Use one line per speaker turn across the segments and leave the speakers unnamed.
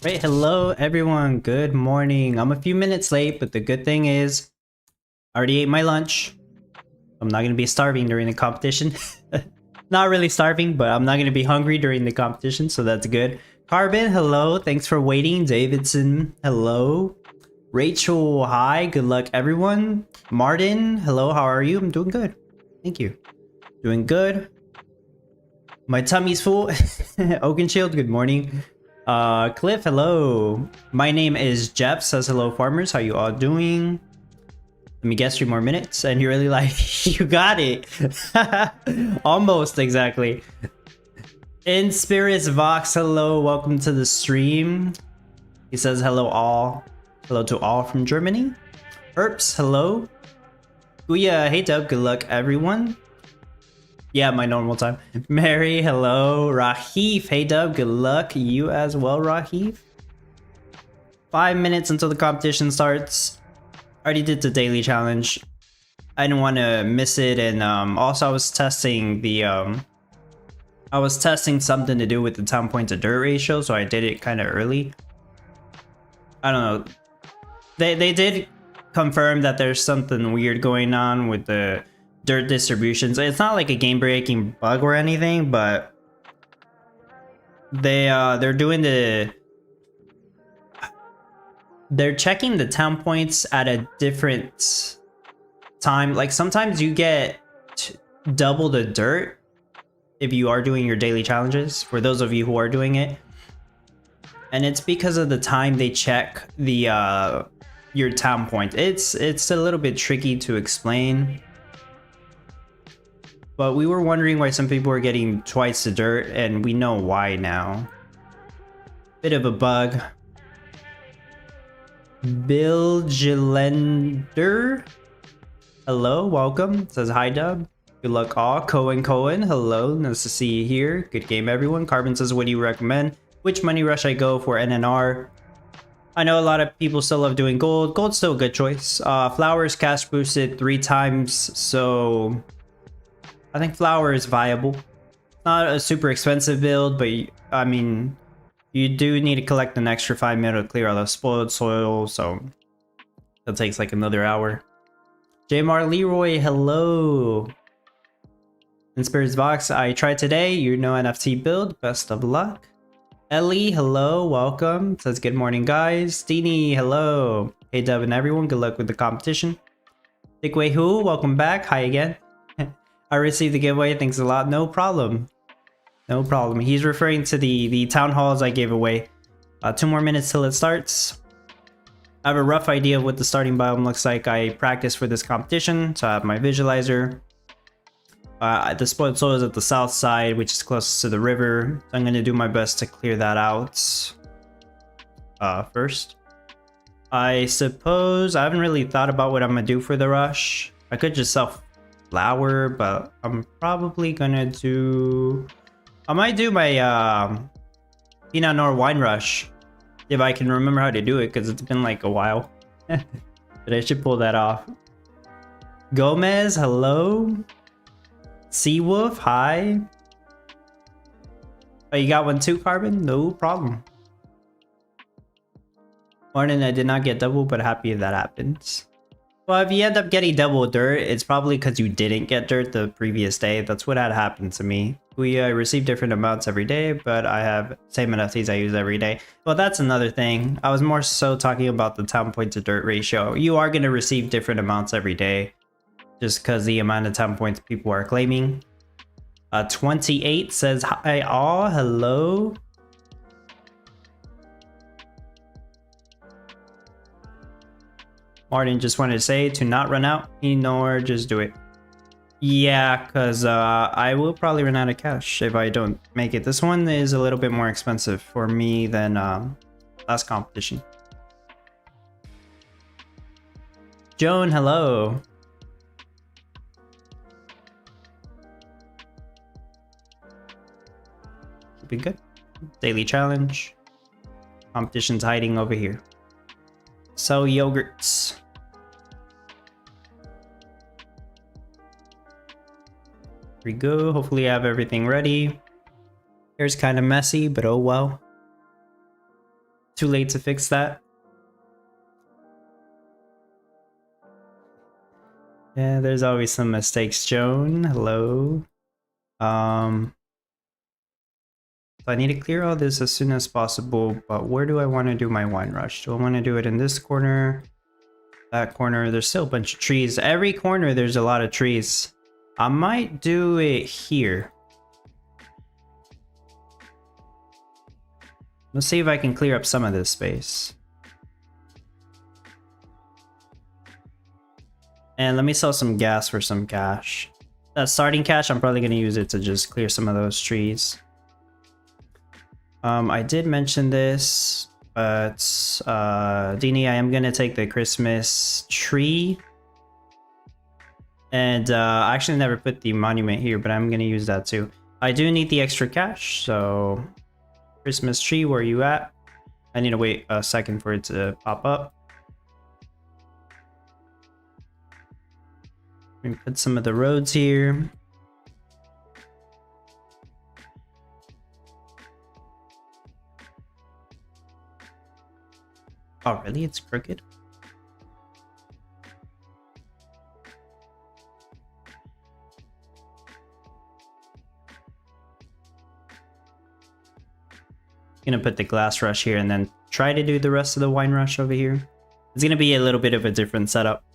Right, hello everyone, good morning. I'm a few minutes late, but the good thing is I already ate my lunch. I'm not gonna be starving during the competition. Not really starving, but I'm not gonna be hungry during the competition, so that's good. Carbon, hello, thanks for waiting. Davidson, hello. Rachel, hi, good luck everyone. Martin, hello, how are you? I'm doing good. Thank you. Doing good. My tummy's full. Oakenshield, good morning. Cliff, hello. My name is Jeff, says hello farmers. How you all doing? Let me guess 3 more minutes. And you really like, you got it. Almost exactly. In Spirits Vox, hello. Welcome to the stream. He says hello all. Hello to all from Germany. Erps, hello. Guya, hey Dub, good luck everyone. Yeah, my normal time. Mary, hello. Rahif, hey Dub, good luck. You as well, Rahif. 5 minutes until the competition starts. Already did the daily challenge. I didn't want to miss it, and also I was testing the I was testing something to do with the town point to dirt ratio, so I did it kind of early. I don't know. They did confirm that there's something weird going on with the dirt distributions. It's not like a game-breaking bug or anything, but they're doing they're checking the town points at a different time. Like sometimes you get double the dirt if you are doing your daily challenges, for those of you who are doing it. And it's because of the time they check the your town point. It's a little bit tricky to explain. But we were wondering why some people were getting twice the dirt, and we know why now. Bit of a bug. Bill Gilender, hello, welcome. Says hi Dub. Good luck all. Cohen, hello. Nice to see you here. Good game everyone. Carbon says, what do you recommend? Which money rush I go for NNR? I know a lot of people still love doing gold. Gold's still a good choice. Flowers cash boosted 3 times, so I think flower is viable. Not a super expensive build, but I mean, you do need to collect an extra 5 mil to clear all the spoiled soil, so that takes like another hour. Jmar Leroy, hello. In Spirits Box, I tried today. You know NFT build. Best of luck. Ellie, hello. Welcome. Says good morning, guys. Steenie, hello. Hey, Dub and everyone. Good luck with the competition. Dickway Who, welcome back. Hi again. I received the giveaway. Thanks a lot. No problem. No problem. He's referring to the town halls I gave away. 2 more minutes till it starts. I have a rough idea of what the starting biome looks like. I practiced for this competition, so I have my visualizer. The spoiled soil is at the south side, which is closest to the river. So I'm going to do my best to clear that out first. I suppose I haven't really thought about what I'm going to do for the rush. I could just sell flour, but I'm probably going to do... I might do my Pinot Noir wine rush if I can remember how to do it, because it's been like a while. But I should pull that off. Gomez, hello. Seawolf, hi. Oh, you got one too, Carbon? No problem. Morning, I did not get double, but happy if that happens. Well, if you end up getting double dirt, it's probably because you didn't get dirt the previous day. That's what had happened to me. We receive different amounts every day, but I have same NFTs I use every day. Well, that's another thing. I was more so talking about the town point to dirt ratio. You are going to receive different amounts every day, just because the amount of town points people are claiming. 28 says hi all, hello. Martin just wanted to say to not run out, nor just do it. Yeah, because I will probably run out of cash if I don't make it. This one is a little bit more expensive for me than last competition. Joan, hello. Keeping good. Daily challenge. Competition's hiding over here. Sell yogurts. Here we go. Hopefully I have everything ready. Here's kind of messy, but oh well. too late to fix that. Yeah, there's always some mistakes, Joan. Hello. So I need to clear all this as soon as possible, but where do I want to do my wine rush? Do I want to do it in this corner? That corner? There's still a bunch of trees. Every corner there's a lot of trees. I might do it here. Let's see if I can clear up some of this space. And let me sell some gas for some cash. That starting cash, I'm probably going to use it to just clear some of those trees. I did mention this, but Dini, I am going to take the Christmas tree. And I actually never put the monument here, but I'm going to use that too. I do need the extra cash, so Christmas tree, where are you at? I need to wait a second for it to pop up. Let me put some of the roads here. Oh, really? It's crooked? Gonna put the glass rush here and then try to do the rest of the wine rush over here. It's gonna be a little bit of a different setup.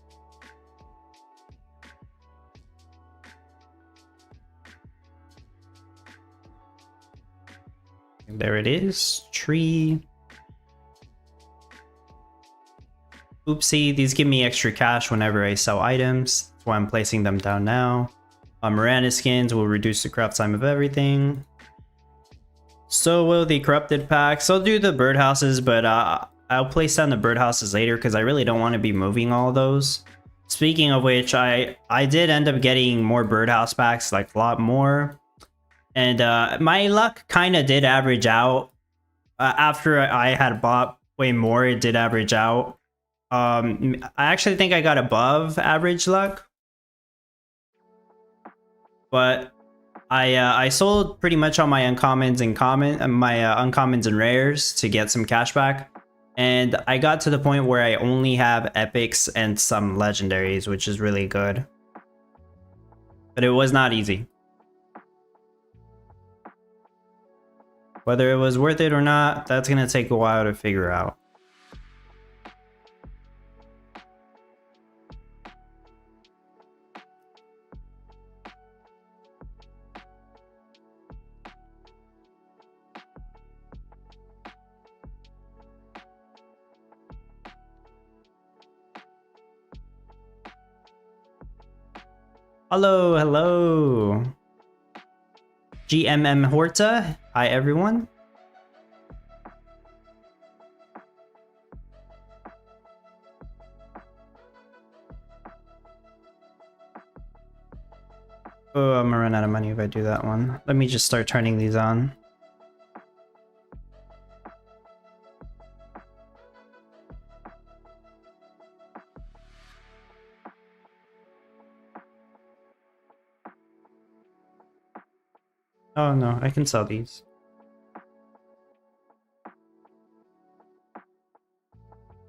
There it is. Tree. Oopsie, these give me extra cash whenever I sell items. That's why I'm placing them down now. Miranda skins will reduce the craft time of everything. So will the corrupted packs. I'll do the birdhouses, but I'll place down the birdhouses later because I really don't want to be moving all those. Speaking of which, I did end up getting more birdhouse packs, like a lot more. And my luck kind of did average out. After I had bought way more, it did average out. I actually think I got above average luck. But I sold pretty much all my uncommons and uncommons and rares to get some cash back. And I got to the point where I only have epics and some legendaries, which is really good. But it was not easy. Whether it was worth it or not, that's gonna take a while to figure out. Hello, hello. GMM Horta. Hi, everyone. Oh, I'm gonna run out of money if I do that one. Let me just start turning these on. Oh no, I can sell these.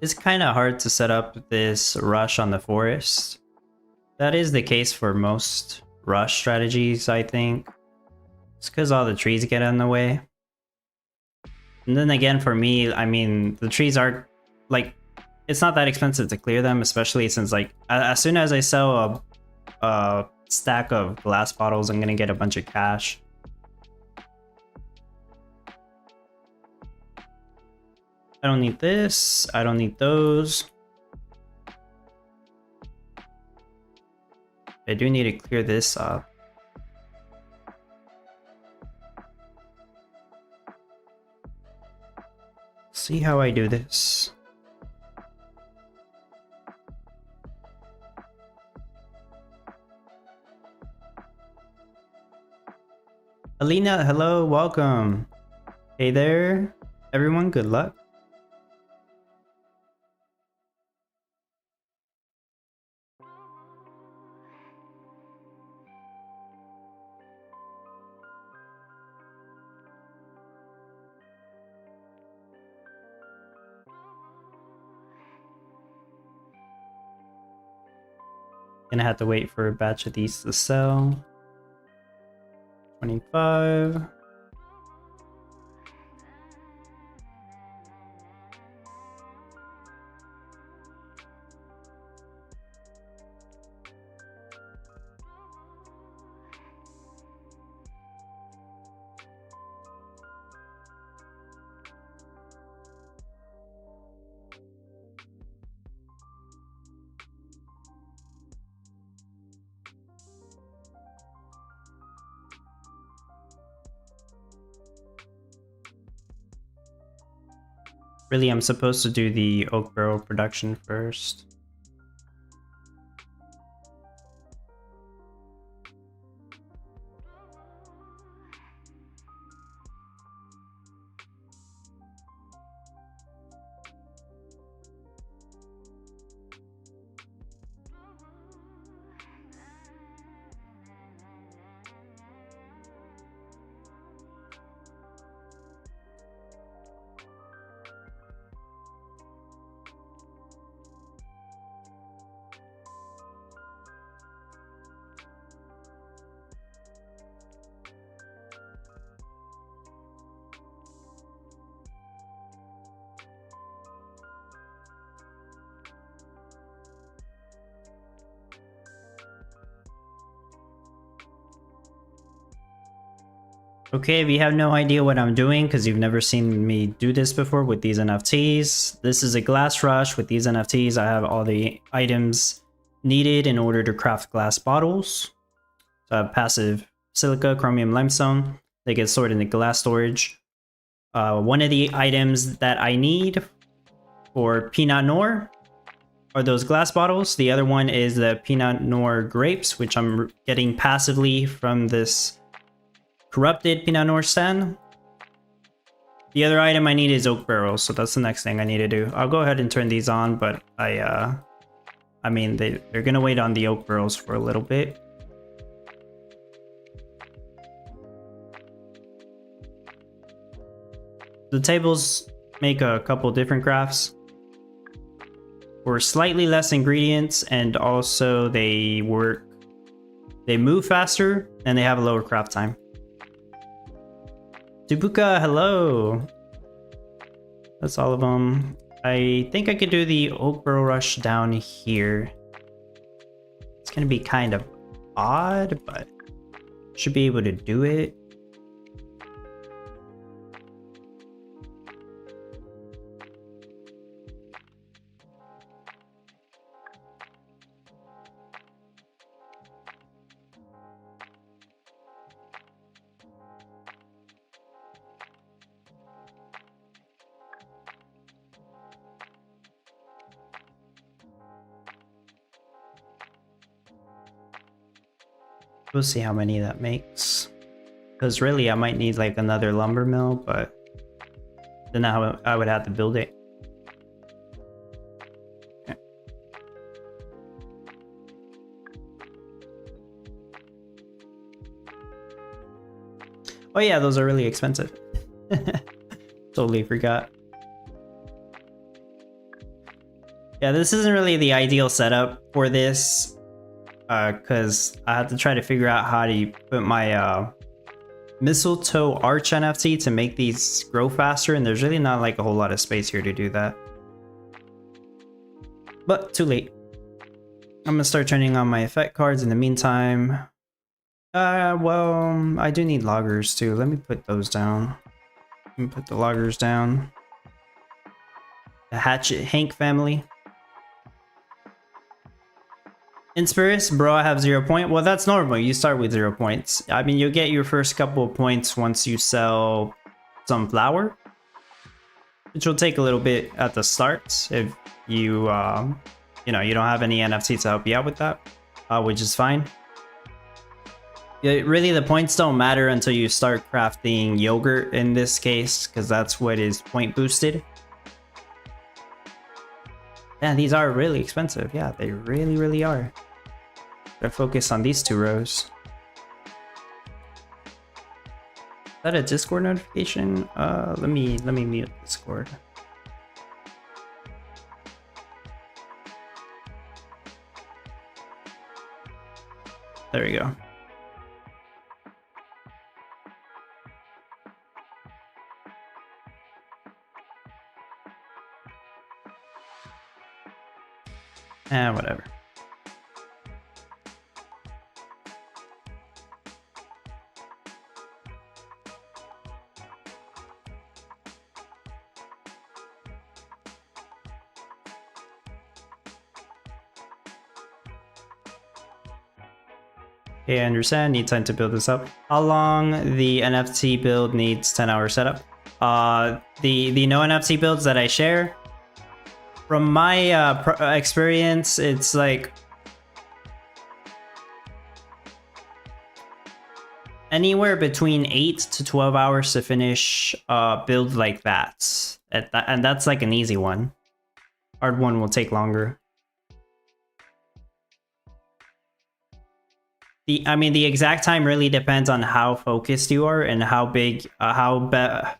It's kind of hard to set up this rush on the forest. That is the case for most rush strategies, I think. It's because all the trees get in the way. And then again, for me, I mean, the trees are, like, it's not that expensive to clear them, especially since, like, as soon as I sell a stack of glass bottles, I'm gonna get a bunch of cash. I don't need this. I don't need those. I do need to clear this up. See how I do this. Alina, hello, welcome. Hey there, everyone, good luck. Gonna have to wait for a batch of these to sell. 25. Really, I'm supposed to do the oak barrel production first. Okay, if you have no idea what I'm doing because you've never seen me do this before with these NFTs, this is a glass rush. With these NFTs, I have all the items needed in order to craft glass bottles. So I have passive silica, chromium, limestone. They get stored in the glass storage. One of the items that I need for Pinot Noir are those glass bottles. The other one is the Pinot Noir grapes, which I'm getting passively from this corrupted Pinot Noir stand. The other item I need is oak barrels, so that's the next thing I need to do. I'll go ahead and turn these on, but I mean, they're gonna wait on the oak barrels for a little bit. The tables make a couple different crafts for slightly less ingredients, and also they move faster and they have a lower craft time. Dubuka, hello. That's all of them. I think I could do the oak barrel rush down here. It's gonna be kind of odd, but should be able to do it. We'll see how many that makes. Because really, I might need like another lumber mill, but then I would have to build it. Okay. Oh yeah, those are really expensive. Totally forgot. Yeah, this isn't really the ideal setup for this. Because I had to try to figure out how to put my mistletoe arch NFT to make these grow faster, and there's really not like a whole lot of space here to do that. But too late. I'm gonna start turning on my effect cards in the meantime. Well, I do need loggers too. Let me put those down. Let me put the loggers down. The Hatchet Hank family. Inspirus, bro, I have 0 point. Well, that's normal. You start with 0 points. I mean, you'll get your first couple of points once you sell some flour, which will take a little bit at the start if you, you know, you don't have any NFTs to help you out with that, which is fine. Really, the points don't matter until you start crafting yogurt in this case, because that's what is point boosted. Yeah, these are really expensive. Yeah, they really, really are. Gotta focus on these 2 rows. Is that a Discord notification? Let me mute Discord. There we go. Whatever. Okay, I understand. Need time to build this up. How long the NFT build needs 10-hour setup? The no NFT builds that I share, from my experience, it's like anywhere between 8 to 12 hours to finish a build like that. And that's like an easy one. Hard one will take longer. I mean, the exact time really depends on how focused you are and how big, I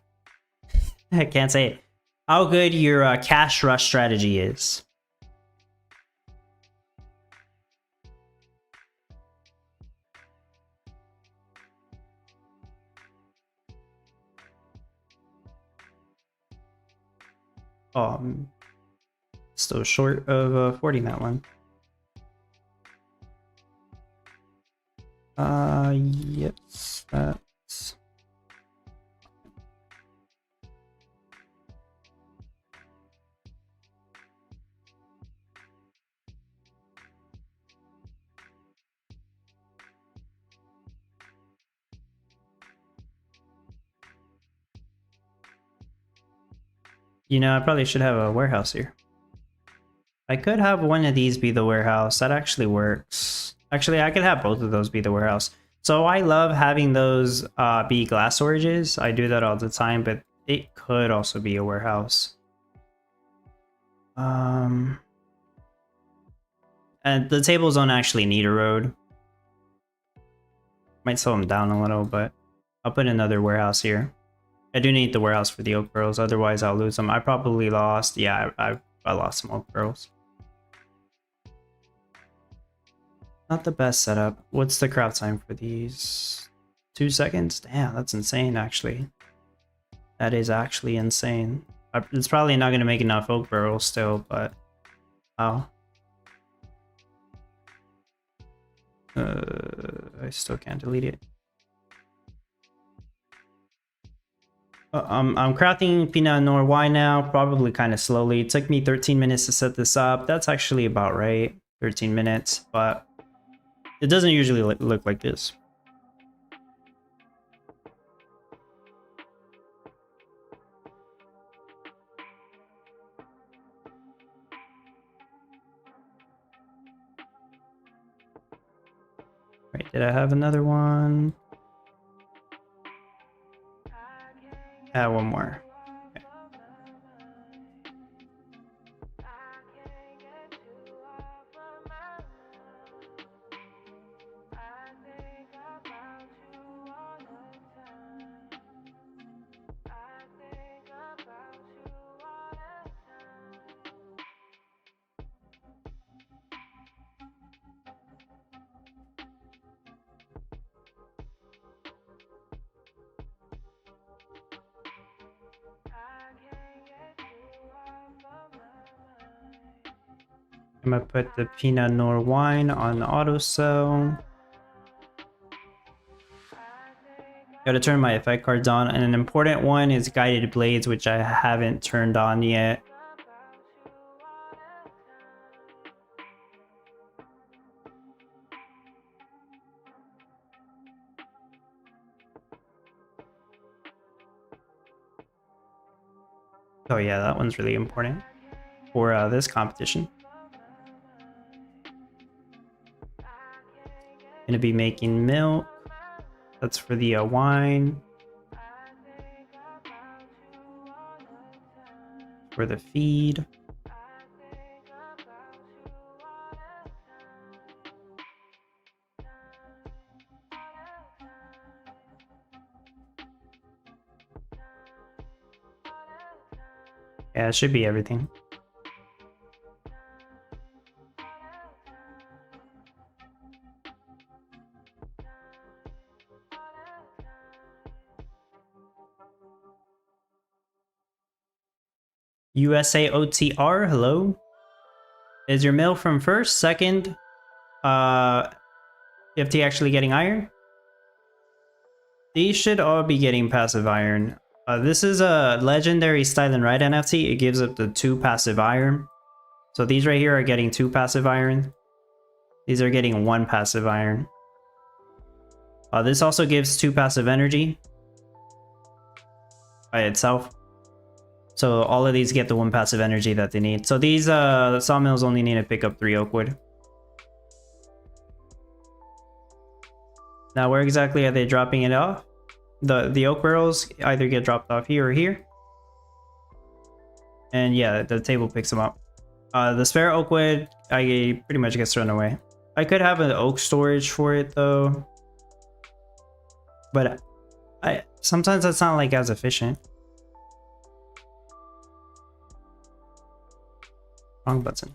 can't say it. How good your cash rush strategy is. Still short of 40 that one. Yes, that's... You know, I probably should have a warehouse here. I could have one of these be the warehouse. That actually works. Actually, I could have both of those be the warehouse. So I love having those be glass storages. I do that all the time, but it could also be a warehouse. And the tables don't actually need a road. Might slow them down a little, but I'll put another warehouse here. I do need the warehouse for the oak barrels, otherwise I'll lose them. I probably lost, yeah, I lost some oak barrels. Not the best setup. What's the craft time for these? 2 seconds? Damn, that's insane, actually. That is actually insane. It's probably not going to make enough oak barrels still, but... Oh. I still can't delete it. I'm crafting Pinot Noir wine now, probably kind of slowly. It took me 13 minutes to set this up. That's actually about right, 13 minutes, but it doesn't usually look like this. Right, did I have another one? One more. I'm gonna put the Pinot Noir wine on auto sell. Gotta turn my effect cards on, and an important one is guided blades, which I haven't turned on yet. Oh yeah, that one's really important for this competition. Gonna be making milk. That's for the wine. For the feed. Yeah, it should be everything. USA OTR, hello. Is your mill from first, second, FT actually getting iron? These should all be getting passive iron. This is a legendary style and right NFT. It gives up the 2 passive iron. So these right here are getting 2 passive iron. These are getting 1 passive iron. This also gives 2 passive energy by itself. So all of these get the 1 passive energy that they need. So these sawmills only need to pick up 3 oak wood. Now where exactly are they dropping it off? The oak barrels either get dropped off here or here. And yeah, the table picks them up. The spare oak wood, I pretty much gets thrown away. I could have an oak storage for it though. But sometimes that's not like as efficient. Wrong button.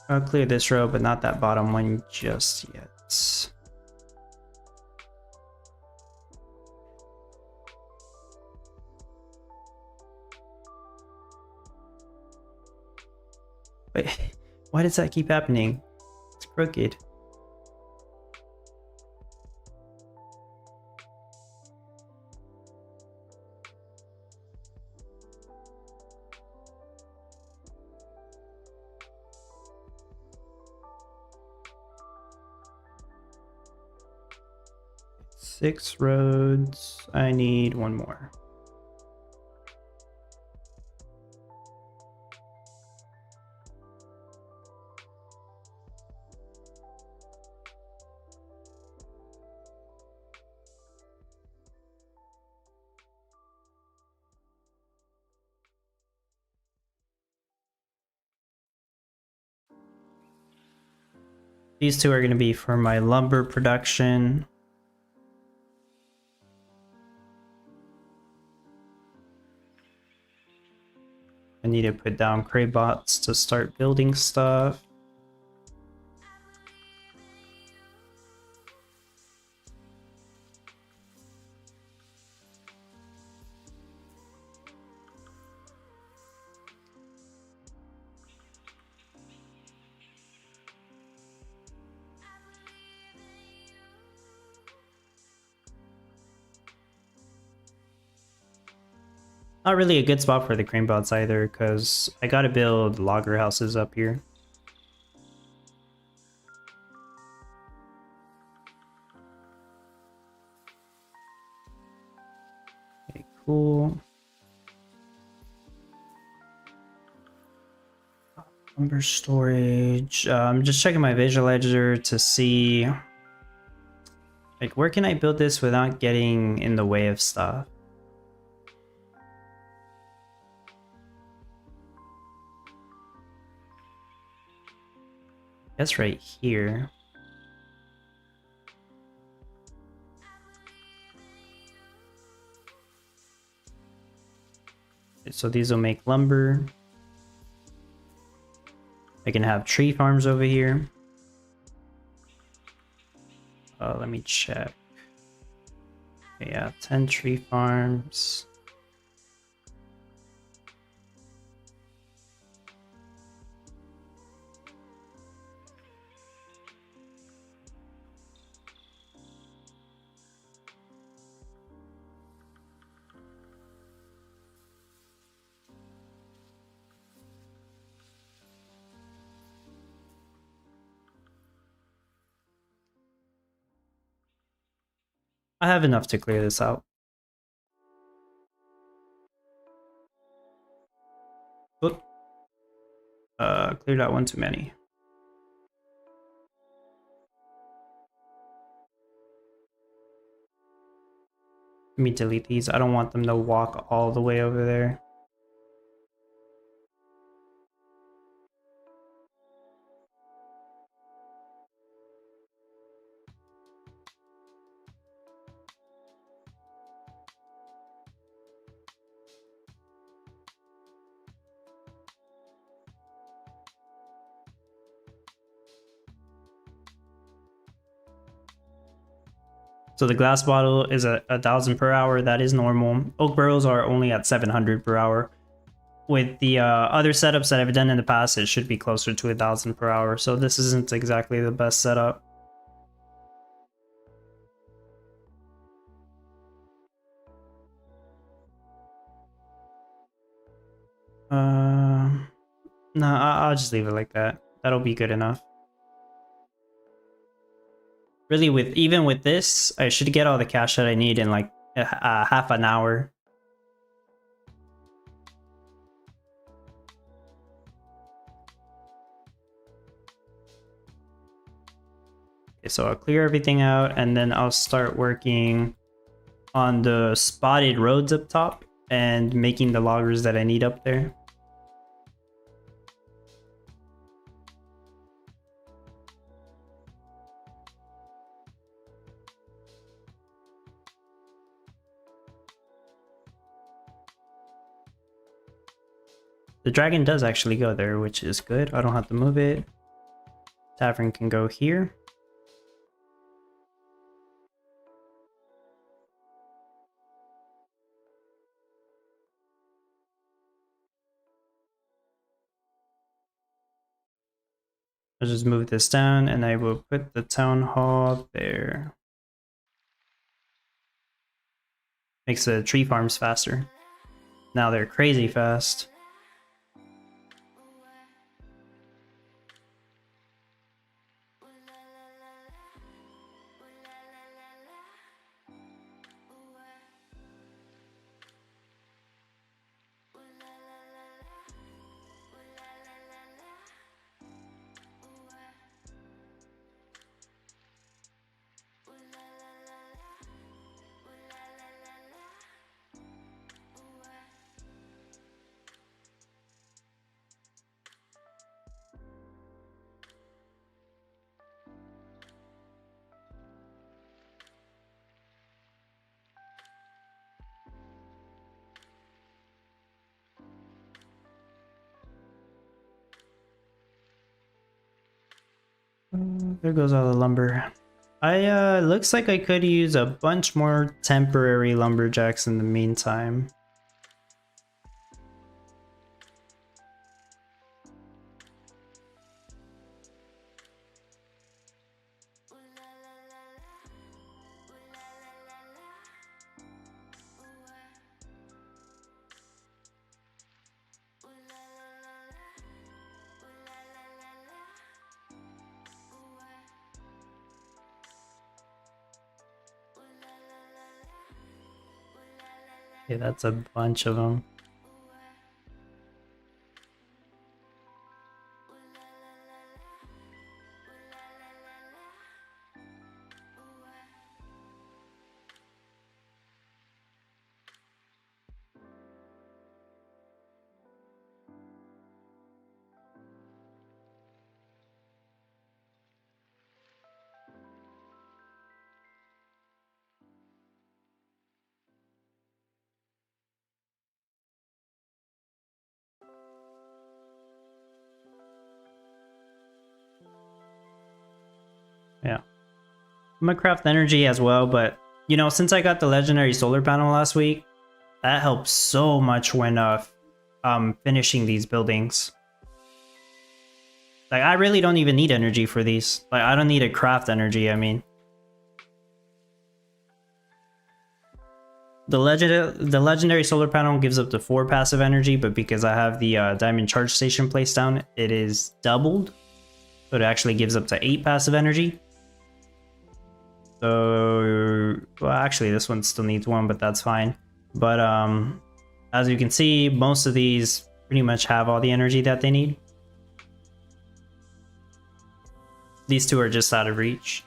I'll clear this row, but not that bottom one just yet. Wait, why does that keep happening? It's crooked. Six roads. I need 1 more. These 2 are going to be for my lumber production. I need to put down craybots to start building stuff. Not really a good spot for the crane bots either, because I gotta build logger houses up here. Okay, cool. Lumber storage. I'm just checking my visualizer to see, like, where can I build this without getting in the way of stuff? That's right here. So these will make lumber. I can have tree farms over here. Let me check. Okay, yeah, 10 tree farms. I have enough to clear this out. Oop. Cleared out 1 too many. Let me delete these. I don't want them to walk all the way over there. So the glass bottle is a 1,000 per hour. That is normal. Oak barrels are only at 700 per hour. With the other setups that I've done in the past, it should be closer to 1,000 per hour. So this isn't exactly the best setup. No, I'll just leave it like that. That'll be good enough. Really, even with this, I should get all the cash that I need in like half an hour. Okay, so I'll clear everything out, and then I'll start working on the spotted roads up top and making the loggers that I need up there. The dragon does actually go there, which is good. I don't have to move it. Tavern can go here. I'll just move this down, and I will put the town hall there. Makes the tree farms faster. Now they're crazy fast. There goes all the lumber. Looks like I could use a bunch more temporary lumberjacks in the meantime. Okay, that's a bunch of them. Yeah. I'm gonna craft energy as well, but you know, since I got the legendary solar panel last week, that helps so much when finishing these buildings. Like, I really don't even need energy for these. Like, I don't need to craft energy, I mean. The legendary solar panel gives up to 4 passive energy, but because I have the diamond charge station placed down, it is doubled. So it actually gives up to 8 passive energy. So, well, actually this one still needs 1, but that's fine. But as you can see, most of these pretty much have all the energy that they need. These 2 are just out of reach.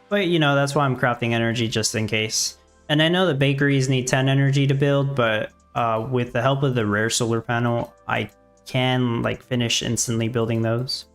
But, you know, that's why I'm crafting energy just in case. And I know the bakeries need 10 energy to build, but with the help of the rare solar panel, I can like finish instantly building those.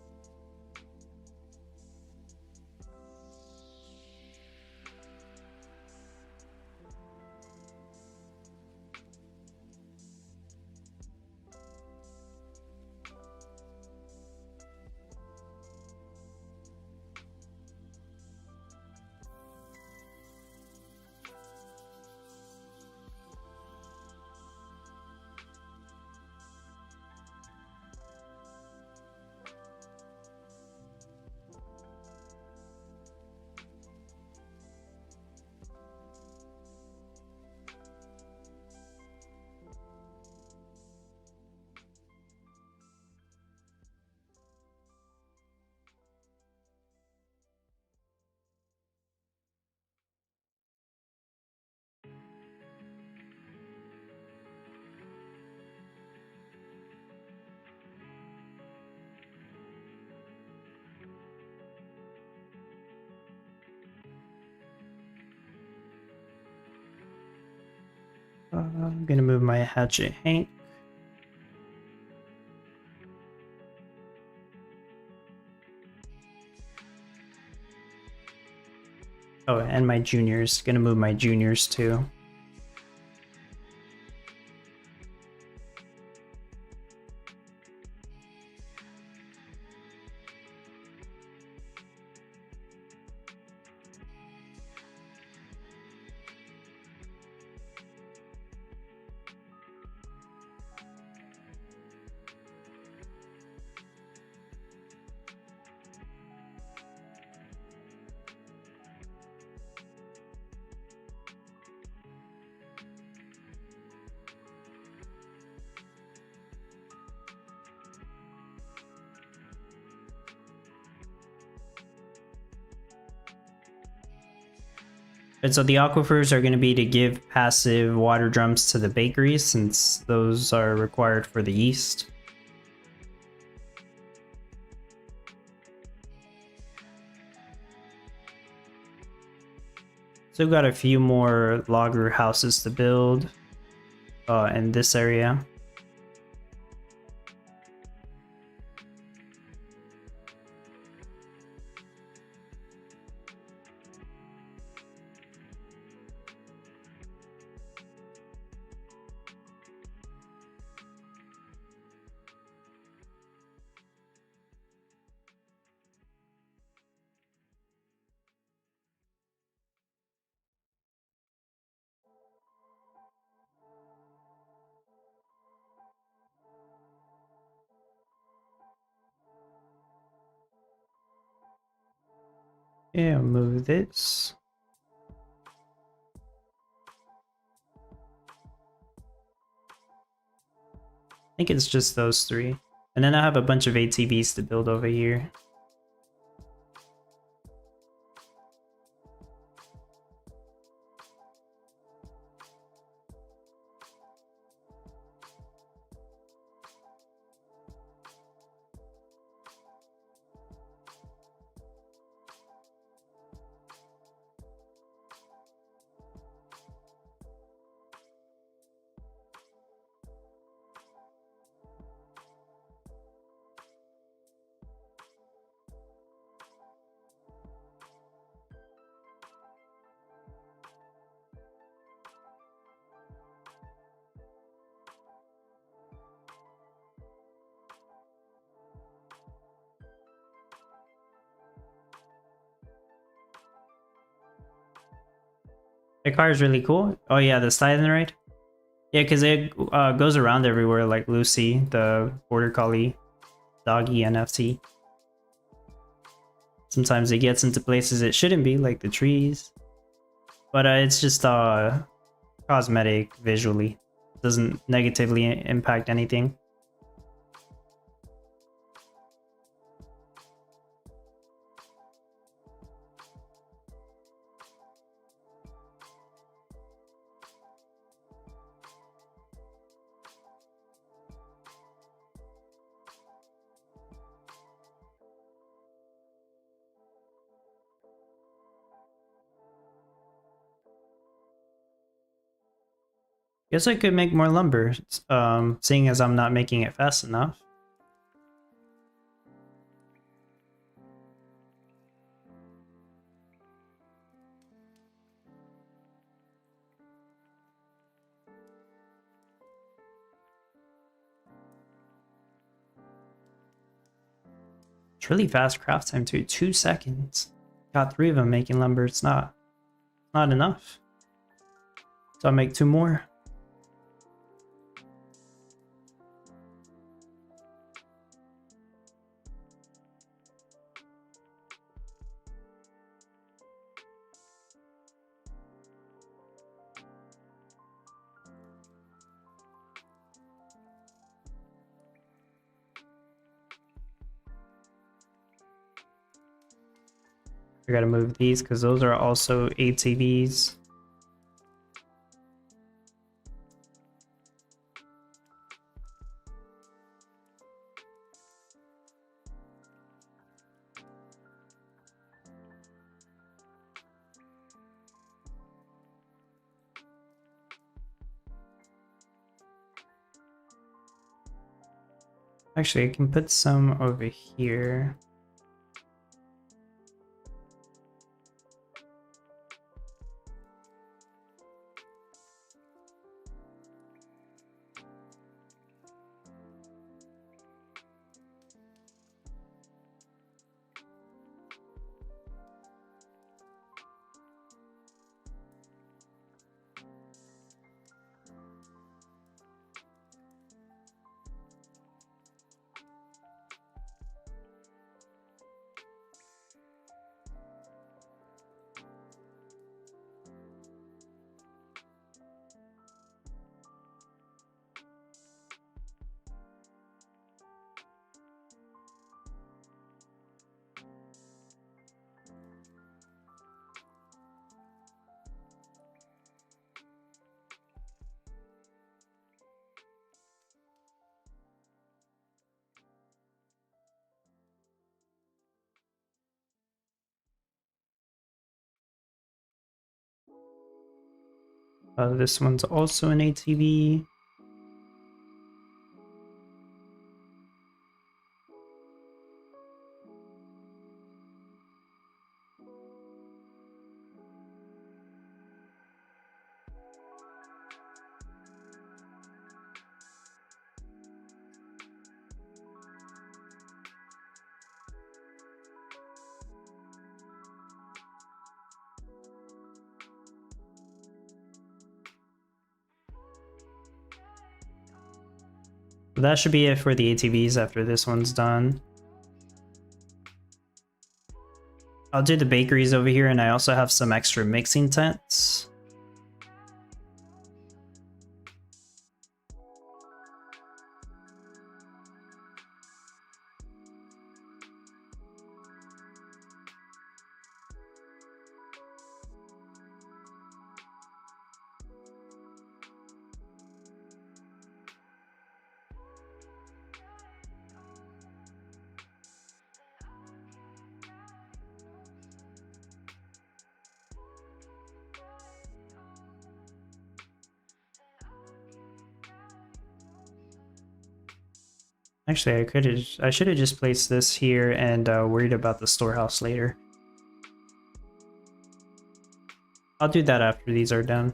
I'm gonna move my hatchet Hank. Oh, and my juniors. Gonna move my juniors too. And so the aquifers are going to be to give passive water drums to the bakeries, since those are required for the yeast. So we've got a few more logger houses to build in this area. Yeah, move this. I think it's just those three. And then I have a bunch of ATVs to build over here. The car is really cool. Oh yeah, the slide in right? Yeah, because it goes around everywhere like Lucy, the border collie, doggy NFC. Sometimes it gets into places it shouldn't be, like the trees. But it's just cosmetic visually. Doesn't negatively impact anything. Guess I could make more lumber, seeing as I'm not making it fast enough. It's really fast craft time too, 2 seconds. Got 3 of them making lumber, it's not enough. So I'll make 2 more. I gotta move these because those are also ATVs. Actually, I can put some over here. This one's also an ATV. That should be it for the ATVs after this one's done. I'll do the bakeries over here, and I also have some extra mixing tents. Actually, I should have just placed this here and worried about the storehouse later. I'll do that after these are done.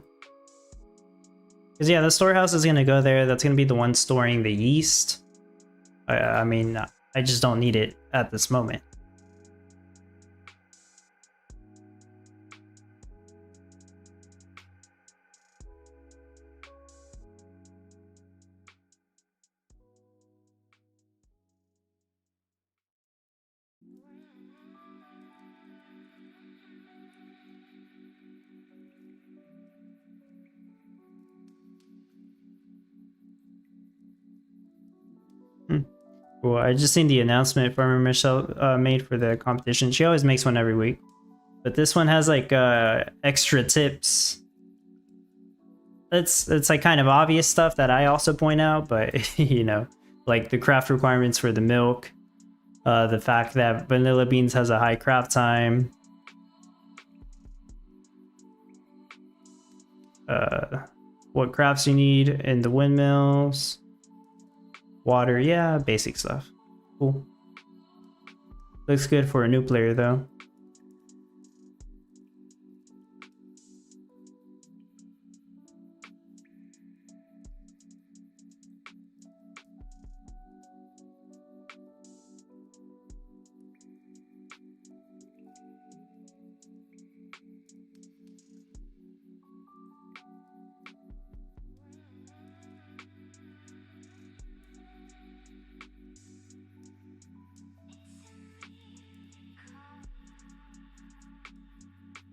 Because yeah, the storehouse is going to go there. That's going to be the one storing the yeast. I mean, I just don't need it at this moment. Cool. I just seen the announcement Farmer Michelle made for the competition. She always makes one every week. But this one has like extra tips. It's like kind of obvious stuff that I also point out, but you know, like the craft requirements for the milk, the fact that vanilla beans has a high craft time, what crafts you need in the windmills, water, yeah, basic stuff. Cool. Looks good for a new player though.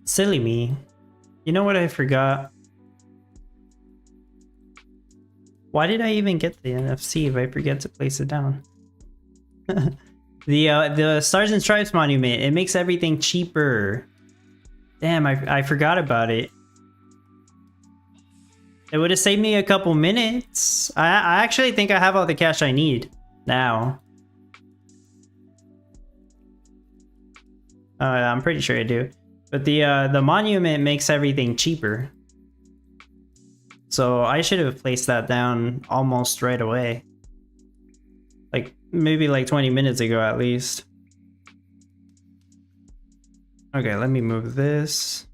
Silly me. You know what I forgot? Why did I even get the NFC if I forget to place it down? The Stars and Stripes monument, it makes everything cheaper. Damn, I forgot about it. It would have saved me a couple minutes. I actually think I have all the cash I need now. I'm pretty sure I do. But the monument makes everything cheaper. So I should have placed that down almost right away. Like maybe like 20 minutes ago at least. Okay, let me move this.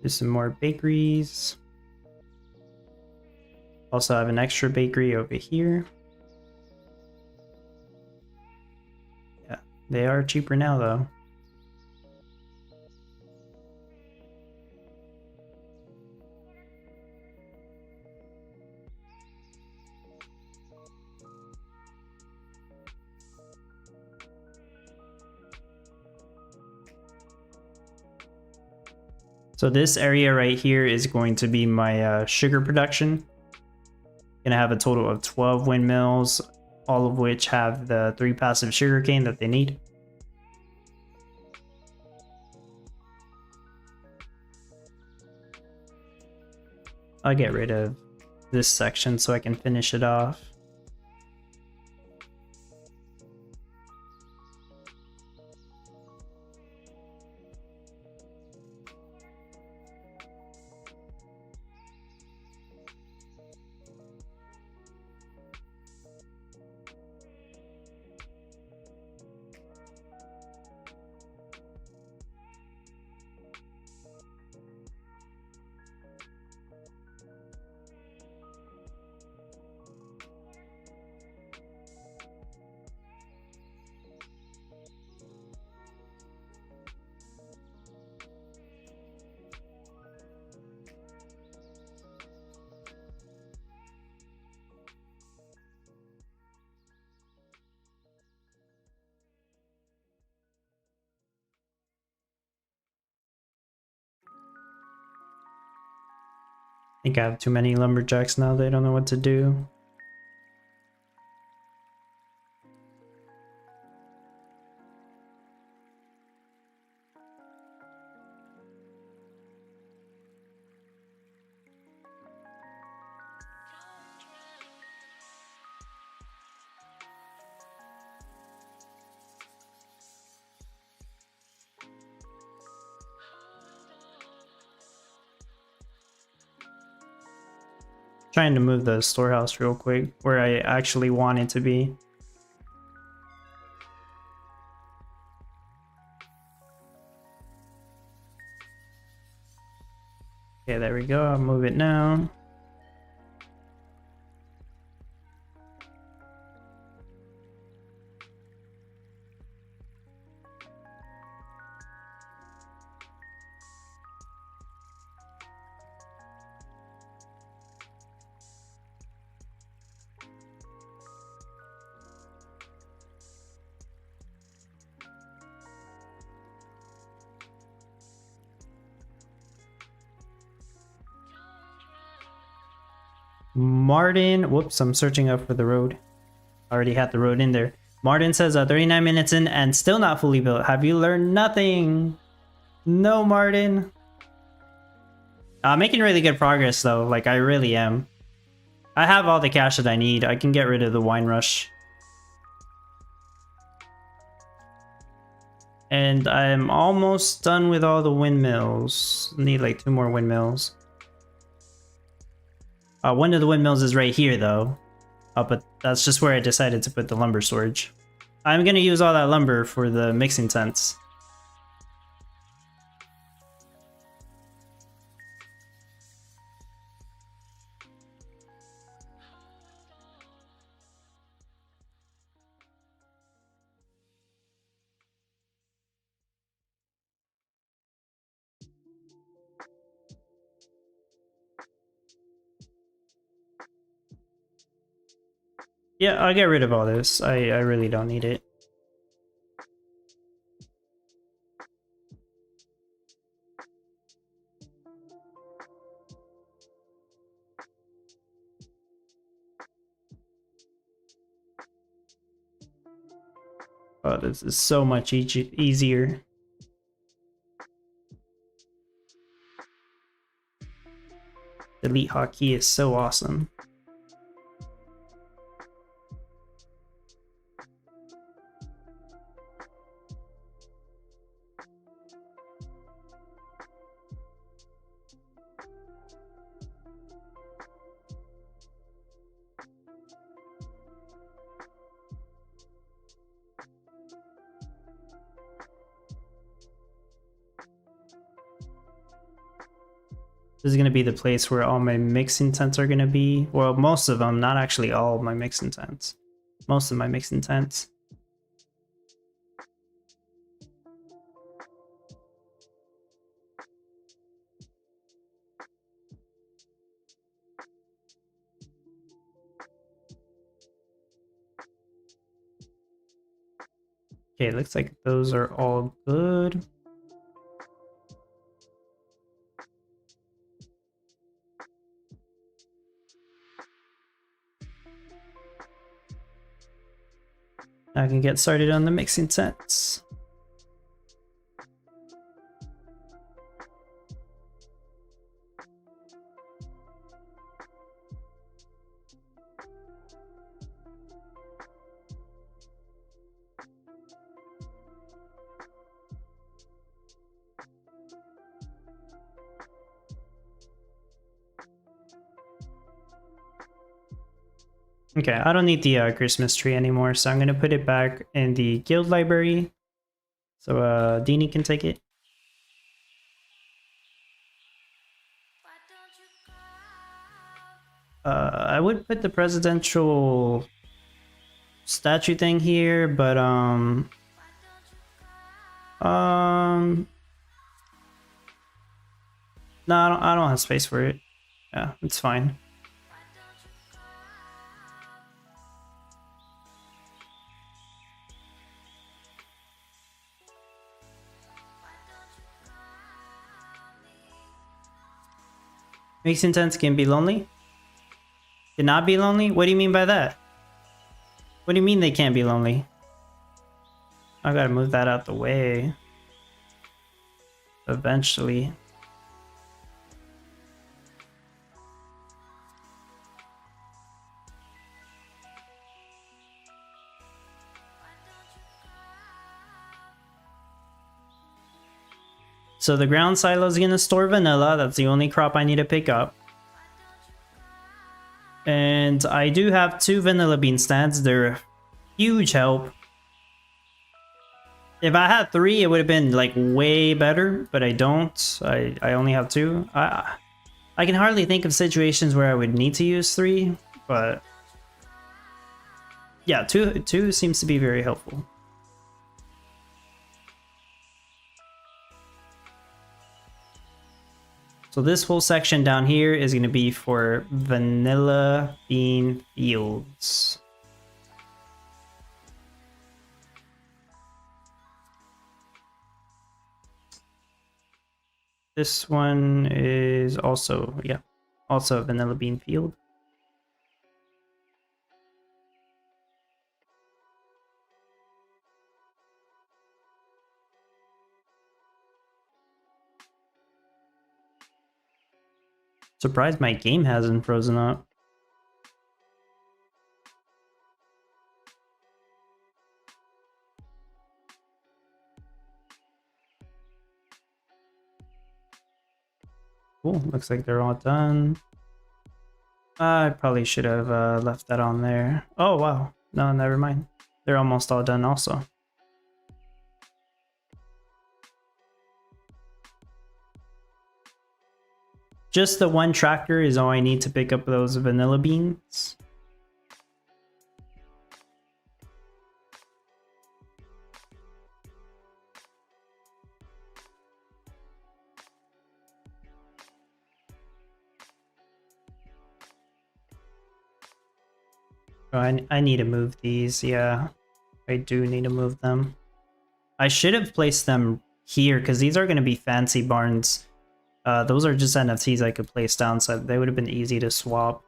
There's some more bakeries. Also have an extra bakery over here. Yeah, they are cheaper now though. So this area right here is going to be my sugar production. Gonna have a total of 12 windmills, all of which have the 3 passive sugarcane that they need. I'll get rid of this section so I can finish it off. I think I have too many lumberjacks now, they don't know what to do. Trying to move the storehouse real quick where I actually want it to be. Okay, there we go. I'll move it now. Martin, whoops, I'm searching up for the road. I already had the road in there. Martin says 39 minutes in and still not fully built. Have you learned nothing? No, Martin. Making really good progress though, like I really am. I have all the cash that I need. I can get rid of the wine rush. And I'm almost done with all the windmills. Need like 2 more windmills. One of the windmills is right here though. But that's just where I decided to put the lumber storage. I'm gonna use all that lumber for the mixing tents. Yeah, I'll get rid of all this. I really don't need it. Oh, this is so much easier. Delete hotkey is so awesome. This is going to be the place where all my mixing tents are going to be. Well, most of them, not actually all of my mixing tents. Most of my mixing tents. Okay, looks like those are all good. I can get started on the mixing tents. Okay, I don't need the Christmas tree anymore, so I'm gonna put it back in the guild library. So Dini can take it. I would put the presidential statue thing here, but no, I don't have space for it. Yeah, it's fine. Mixing tents can be lonely? Cannot be lonely? What do you mean by that? What do you mean they can't be lonely? I gotta move that out the way. Eventually. So the ground silo is gonna store vanilla. That's the only crop I need to pick up. And I do have 2 vanilla bean stands. They're a huge help. If I had 3, it would have been like way better, but I don't. I only have 2. I can hardly think of situations where I would need to use 3, but yeah, 2 seems to be very helpful. So this whole section down here is going to be for vanilla bean fields. This one is also, yeah, also a vanilla bean field. Surprised my game hasn't frozen up. Cool, looks like they're all done. I probably should have left that on there. Oh, wow. No, never mind. They're almost all done also. Just the one tractor is all I need to pick up those vanilla beans. Oh, I need to move these, yeah. I do need to move them. I should have placed them here, because these are going to be fancy barns. Those are just NFTs I could place down, so they would have been easy to swap.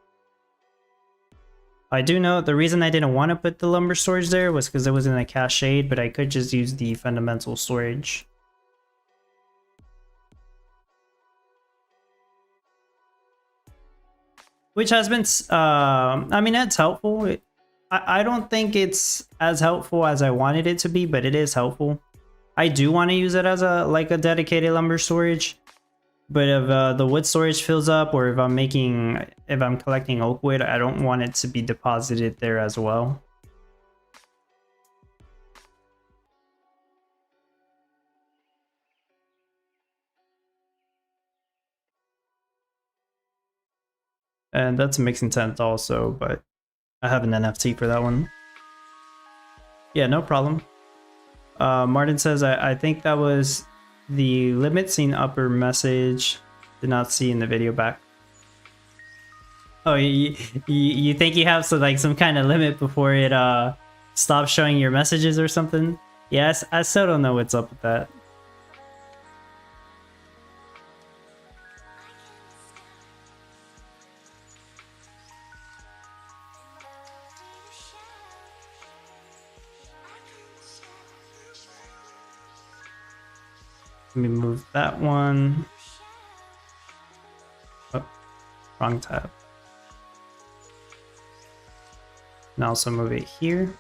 I do know the reason I didn't want to put the lumber storage there was because it was in a cached, but I could just use the fundamental storage. Which has been, I mean, that's helpful. I don't think it's as helpful as I wanted it to be, but it is helpful. I do want to use it as a dedicated lumber storage, but if the wood storage fills up, or if I'm collecting oak wood, I don't want it to be deposited there as well. And that's a mixing tent also, but I have an NFT for that one. Yeah, no problem. Martin says, I think that was the limit seen upper message. Did not see in the video back. Oh, you think you have some kind of limit before it stops showing your messages or something? Yes, I still don't know what's up with that. Let me move that one. Oh, wrong tab. And also move it here.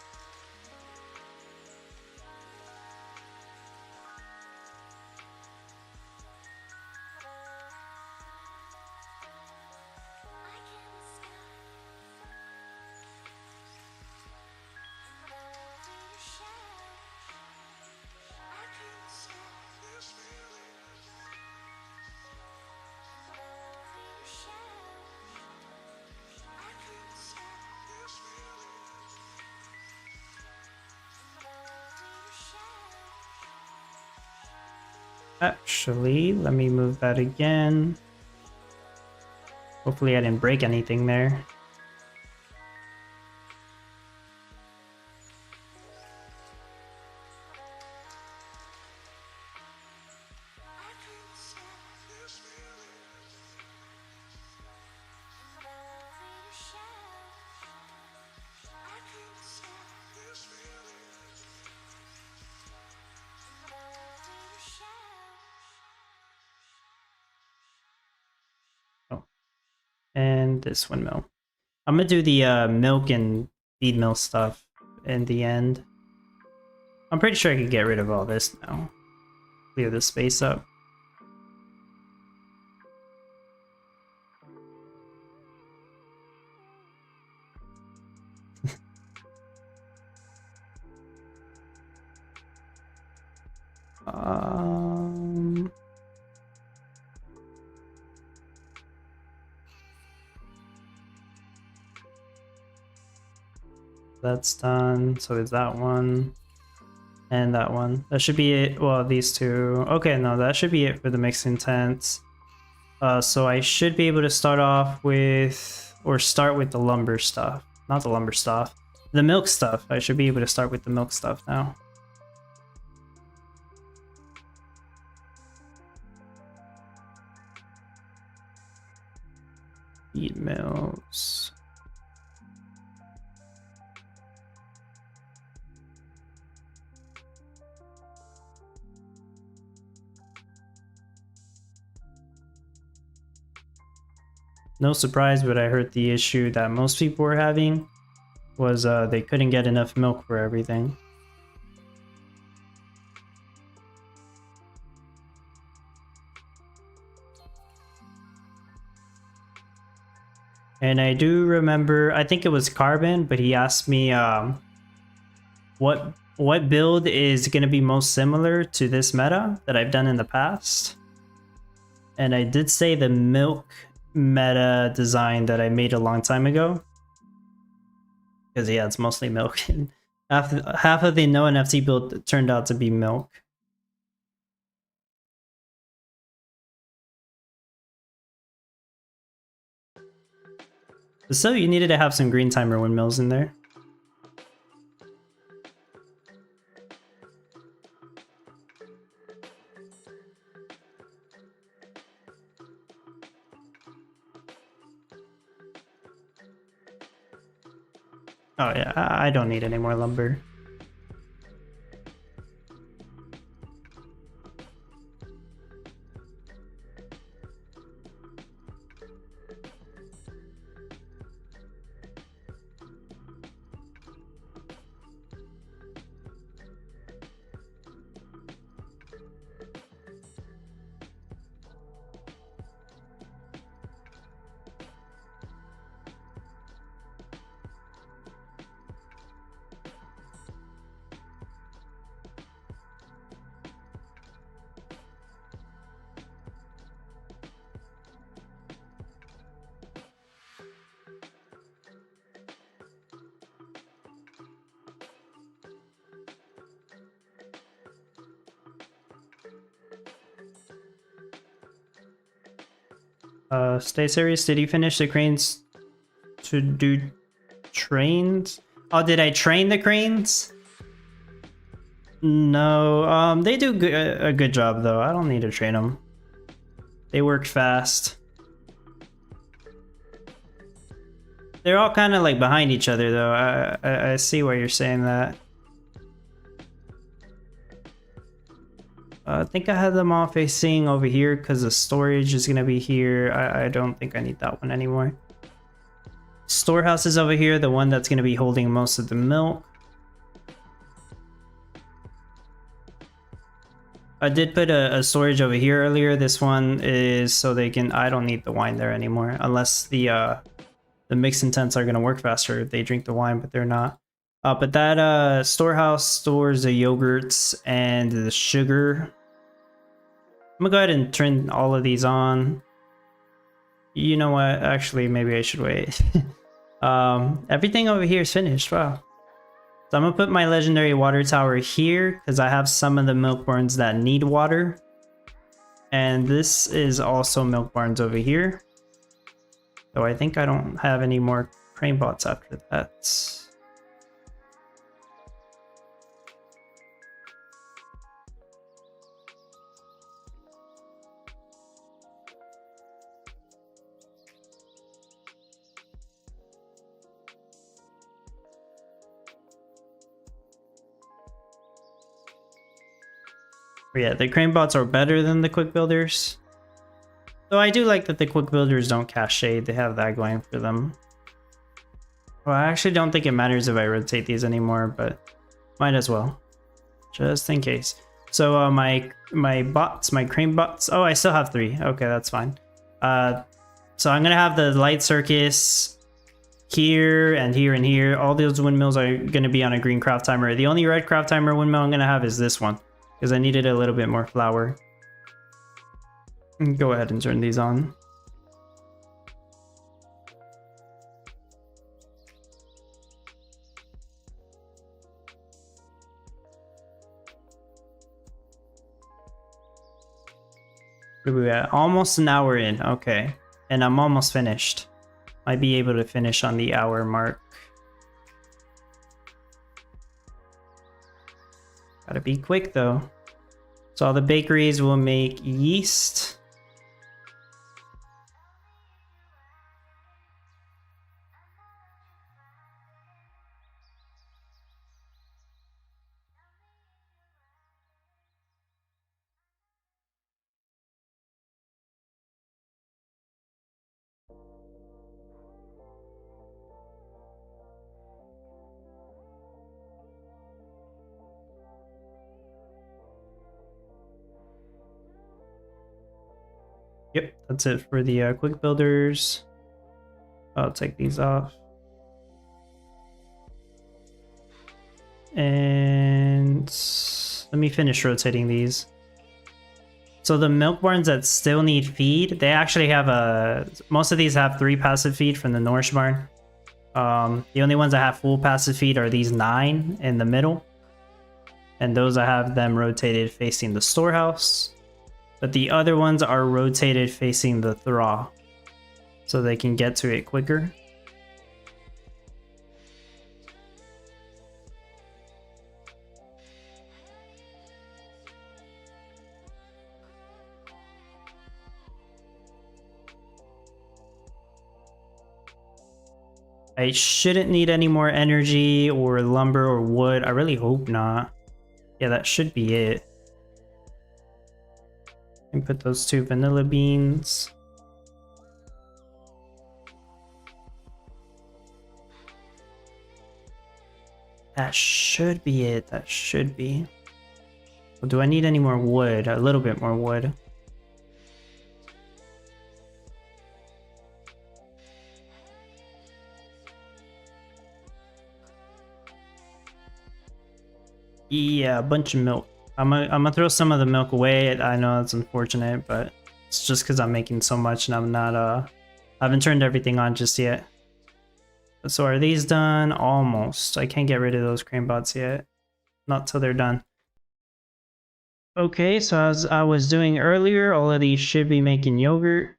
Actually, let me move that again. Hopefully I didn't break anything there. And this windmill. I'm gonna do the milk and feed mill stuff in the end. I'm pretty sure I can get rid of all this now. Clear the space up. um... That's done. So is that one. And that one. That should be it. Well, these two. Okay, no, that should be it for the mixing tents. So I should be able to start off with, or start with the lumber stuff. Not the lumber stuff. The milk stuff. I should be able to start with the milk stuff now. Feed mills. No surprise, but I heard the issue that most people were having was they couldn't get enough milk for everything. And I do remember, I think it was Carbon, but he asked me what build is going to be most similar to this meta that I've done in the past. And I did say the milk meta design that I made a long time ago. Because yeah, it's mostly milk. half of the no NFT build turned out to be milk. So you needed to have some green timer windmills in there. Oh yeah, I don't need any more lumber. Stay serious. Did you finish the cranes to do trains? Oh, did I train the cranes? No, they do a good job though. I don't need to train them. They work fast. They're all kind of like behind each other though. I see why you're saying that. I think I had them all facing over here because the storage is gonna be here. I don't think I need that one anymore. Storehouse is over here, the one that's gonna be holding most of the milk. I did put a storage over here earlier. This one is so they can. I don't need the wine there anymore unless the mixing tents are gonna work faster if they drink the wine, but they're not. But that storehouse stores the yogurts and the sugar. I'm gonna go ahead and turn all of these on. You know what? Actually, maybe I should wait. Everything over here is finished. Wow. So I'm gonna put my legendary water tower here because I have some of the milk barns that need water. And this is also milk barns over here. So I think I don't have any more crane bots after that. Yeah, the crane bots are better than the quick builders. So I do like that the quick builders don't cast shade. They have that going for them. Well, I actually don't think it matters if I rotate these anymore, but might as well. Just in case. So my bots, my crane bots. Oh, I still have 3. Okay, that's fine. So I'm gonna have the light circus here and here and here. All those windmills are gonna be on a green craft timer. The only red craft timer windmill I'm gonna have is this one, because I needed a little bit more flour. Go ahead and turn these on. Where are we at? Almost an hour in. Okay. And I'm almost finished. Might be able to finish on the hour mark. Gotta be quick though. So all the bakeries will make yeast. Yep, that's it for the quick builders. I'll take these off. And let me finish rotating these. So the milk barns that still need feed, they actually have most of these have 3 passive feed from the nourish barn. The only ones that have full passive feed are these 9 in the middle. And those I have them rotated facing the storehouse. But the other ones are rotated facing the thaw, so they can get to it quicker. I shouldn't need any more energy or lumber or wood. I really hope not. Yeah, that should be it. And put those 2 vanilla beans. That should be it. That should be. Well, do I need any more wood? A little bit more wood. Yeah, a bunch of milk. I'm gonna throw some of the milk away. I know that's unfortunate, but it's just because I'm making so much and I'm not I haven't turned everything on just yet. So are these done? Almost. I can't get rid of those crane bots yet. Not till they're done. Okay, so as I was doing earlier, all of these should be making yogurt.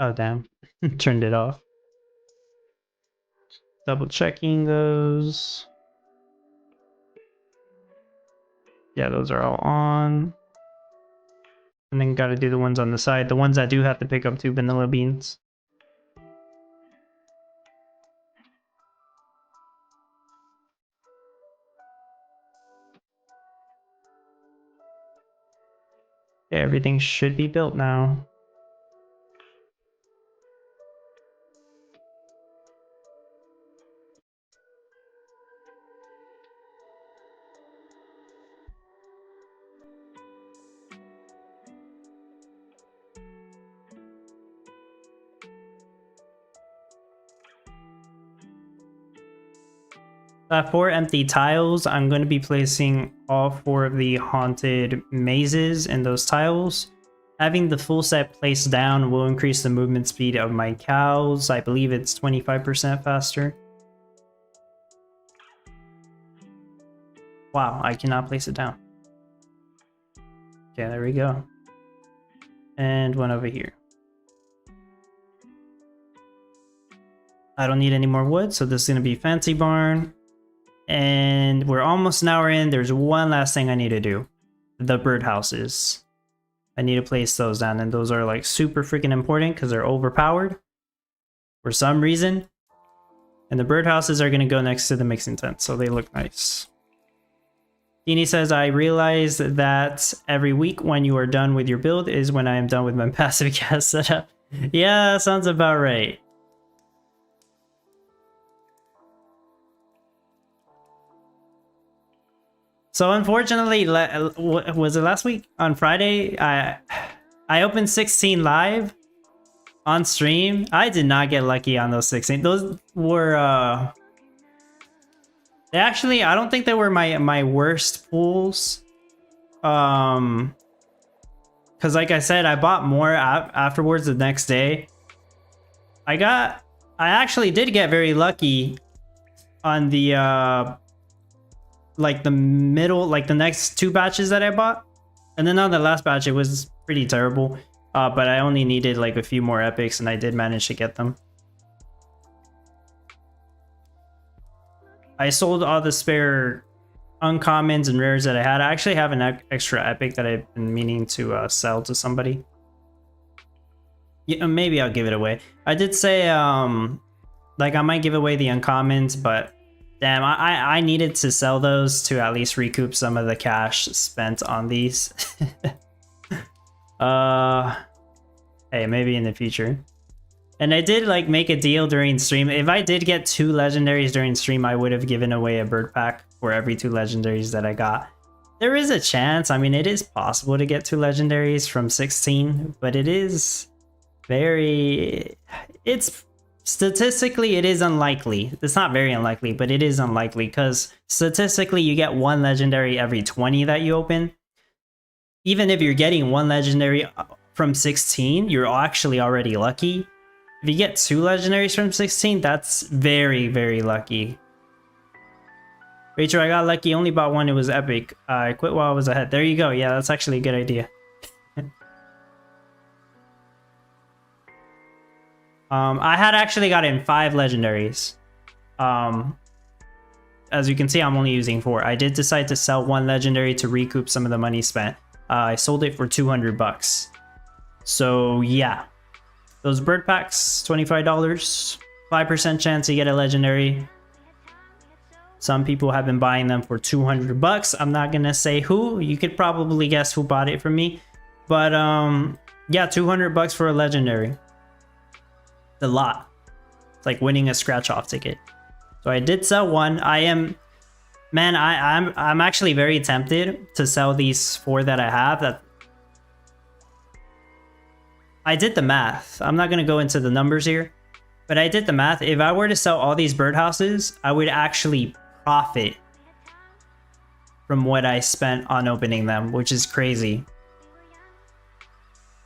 Oh, damn. Turned it off. Double checking those. Yeah, those are all on. And then gotta do the ones on the side. The ones that do have to pick up 2 vanilla beans. Yeah, everything should be built now. That 4 empty tiles, I'm going to be placing all 4 of the haunted mazes in those tiles. Having the full set placed down will increase the movement speed of my cows. I believe it's 25% faster. Wow, I cannot place it down. Okay, there we go. And one over here. I don't need any more wood, so this is going to be Fancy Barn. And we're almost an hour in. There's one last thing I need to do. The birdhouses. I need to place those down, and those are like super freaking important because they're overpowered for some reason. And the birdhouses are going to go next to the mixing tent, so they look nice. Dini says, I realize that every week when you are done with your build is when I am done with my passive gas setup. Yeah, sounds about right. So unfortunately, was it last week? On Friday, I opened 16 live on stream. I did not get lucky on those 16. Those were they actually, I don't think they were my worst pools. Cause like I said, I bought more afterwards the next day. I actually did get very lucky on the like the middle, like the next 2 batches that I bought. And then on the last batch, it was pretty terrible. But I only needed like a few more epics and I did manage to get them. I sold all the spare uncommons and rares that I had. I actually have an extra epic that I've been meaning to sell to somebody. Yeah, maybe I'll give it away. I did say like I might give away the uncommons, but damn, I needed to sell those to at least recoup some of the cash spent on these. Hey, maybe in the future. And I did like make a deal during stream. If I did get 2 legendaries during stream, I would have given away a bird pack for every 2 legendaries that I got. There is a chance. I mean, it is possible to get 2 legendaries from 16, but it is statistically, it is unlikely. It's not very unlikely, but it is unlikely because statistically, you get 1 legendary every 20 that you open. Even if you're getting 1 legendary from 16, you're actually already lucky. If you get 2 legendaries from 16, that's very, very lucky. Rachel, I got lucky, only bought 1, it was epic. I quit while I was ahead. There you go. Yeah, that's actually a good idea. I had actually gotten 5 legendaries. As you can see, I'm only using 4. I did decide to sell 1 legendary to recoup some of the money spent. I sold it for 200 bucks. So yeah, those bird packs, $25, 5% chance you get a legendary. Some people have been buying them for 200 bucks. I'm not gonna say who. You could probably guess who bought it from me. But yeah, 200 bucks for a legendary. A lot. It's like winning a scratch off ticket. So I did sell 1. I'm actually very tempted to sell these 4 that I have. That I did the math. I'm not going to go into the numbers here, but I did the math. If I were to sell all these birdhouses, I would actually profit from what I spent on opening them, which is crazy.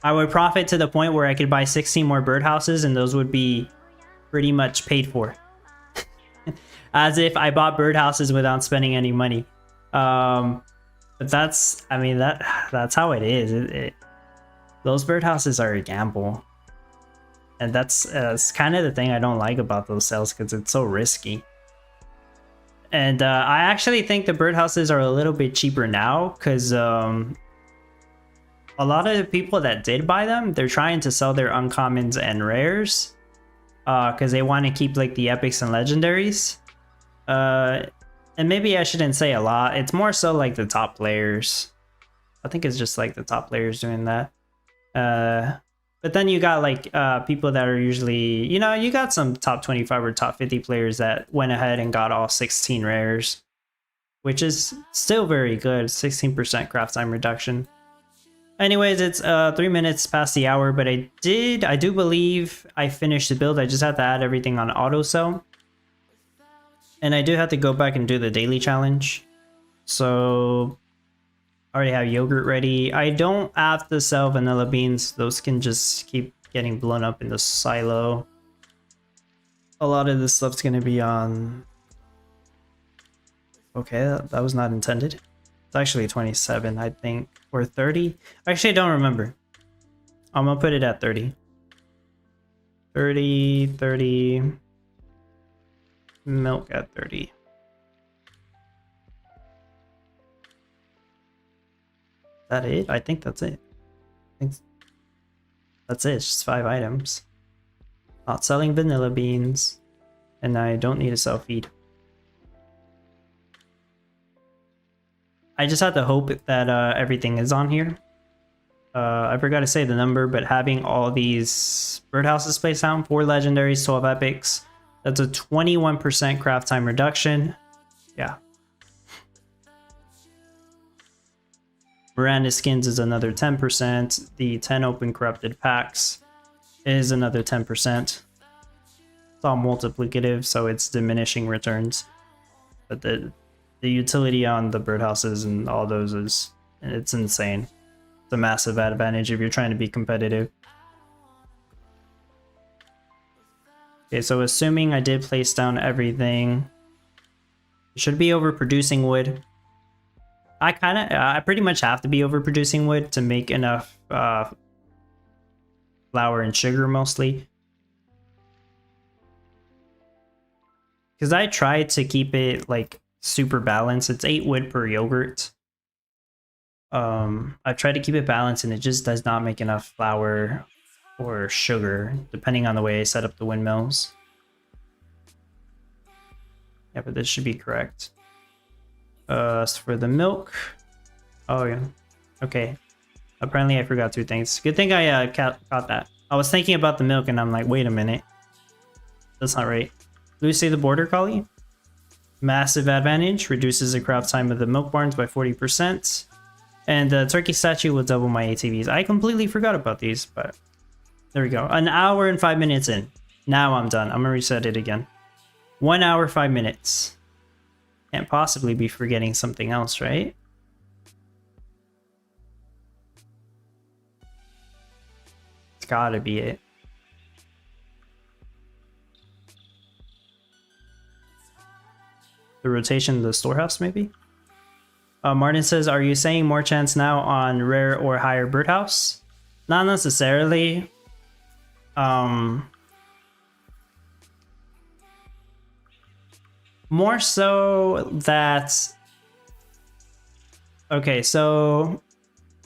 I would profit to the point where I could buy 16 more birdhouses and those would be pretty much paid for. As if I bought birdhouses without spending any money. But that's, I mean, that's how it is. Those birdhouses are a gamble. And that's kind of the thing I don't like about those sales, because it's so risky. And I actually think the birdhouses are a little bit cheaper now, because a lot of the people that did buy them, they're trying to sell their uncommons and rares, because they want to keep like the epics and legendaries. And maybe I shouldn't say a lot. It's more so like the top players. I think it's just like the top players doing that. But then you got like people that are usually, you know, you got some top 25 or top 50 players that went ahead and got all 16 rares, which is still very good. 16% craft time reduction. Anyways, it's 3 minutes past the hour, but I do believe I finished the build. I just had to add everything on auto sell. And I do have to go back and do the daily challenge. So I already have yogurt ready. I don't have to sell vanilla beans. Those can just keep getting blown up in the silo. A lot of this stuff's going to be on... Okay, that was not intended. It's actually 27, I think. Or 30? Actually, I don't remember. I'm going to put it at 30. 30... Milk at 30. Is that it? I think that's it. That's it. It's just 5 items. Not selling vanilla beans. And I don't need a sell feed. I just have to hope that everything is on here. I forgot to say the number, but having all these birdhouses placed down, 4 legendaries, 12 epics. That's a 21% craft time reduction. Yeah. Miranda skins is another 10%. The 10 open corrupted packs is another 10%. It's all multiplicative, so it's diminishing returns. But the utility on the birdhouses and all those it's insane. It's a massive advantage if you're trying to be competitive. Okay, so assuming I did place down everything, it should be overproducing wood. I pretty much have to be overproducing wood to make enough flour and sugar mostly. Because I tried to keep it like super balanced. It's 8 wood per yogurt. I tried to keep it balanced and it just does not make enough flour or sugar, depending on the way I set up the windmills. Yeah, but this should be correct. As for the milk... Oh, yeah. Okay. Apparently I forgot 2 things. Good thing I caught that. I was thinking about the milk and I'm like, wait a minute. That's not right. Lucy the Border Collie. Massive advantage. Reduces the craft time of the milk barns by 40%. And the turkey statue will double my ATVs. I completely forgot about these, but... There we go. 1 hour and 5 minutes in. Now I'm done. I'm gonna reset it again. 1 hour, 5 minutes. Can't possibly be forgetting something else, right? It's gotta be it. The rotation of the storehouse, maybe? Martin says, are you saying more chance now on rare or higher birdhouse? Not necessarily. More so that... Okay, so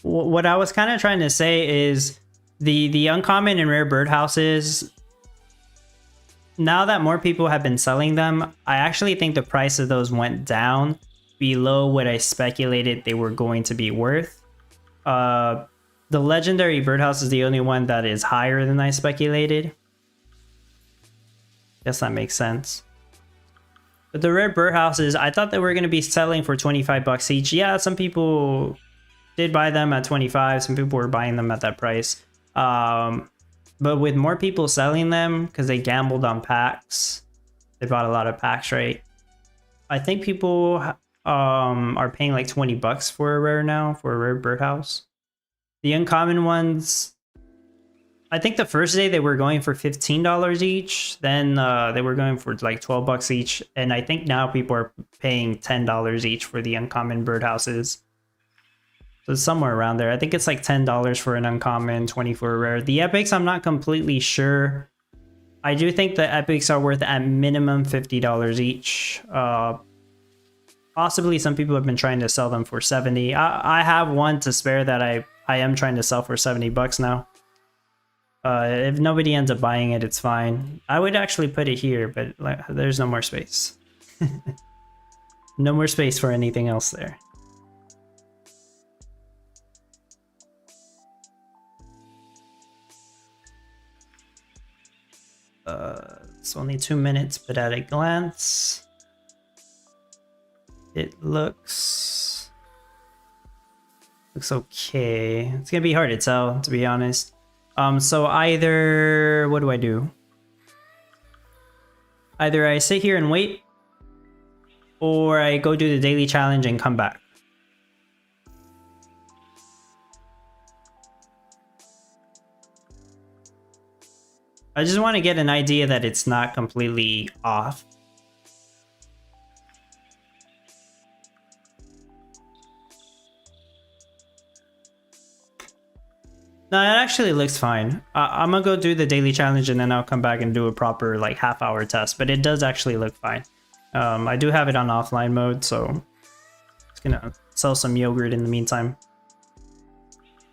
what I was kind of trying to say is the uncommon and rare birdhouses, now that more people have been selling them, I actually think the price of those went down below what I speculated they were going to be worth. The legendary birdhouse is the only one that is higher than I speculated. Guess that makes sense. But the rare birdhouses, I thought they were going to be selling for 25 bucks each. Yeah, some people did buy them at 25. Some people were buying them at that price. But with more people selling them, because they gambled on packs, they bought a lot of packs, right? I think people are paying like 20 bucks for a rare now, for a rare birdhouse. The uncommon ones, I think the first day they were going for $15 each. Then they were going for like 12 bucks each. And I think now people are paying $10 each for the uncommon birdhouses. So it's somewhere around there. I think it's like $10 for an uncommon, 20 for a rare. The epics, I'm not completely sure. I do think the epics are worth at minimum $50 each. Possibly some people have been trying to sell them for 70. I have one to spare that I am trying to sell for 70 bucks now. If nobody ends up buying it, it's fine. I would actually put it here, but like, there's no more space. No more space for anything else there. It's only 2 minutes, but at a glance, it looks okay. It's gonna be hard to tell, to be honest. So either, what do I do? Either I sit here and wait, or I go do the daily challenge and come back. I just want to get an idea that it's not completely off. No, it actually looks fine. I'm gonna go do the daily challenge and then I'll come back and do a proper like half-hour test, but it does actually look fine. I do have it on offline mode, so it's gonna sell some yogurt in the meantime.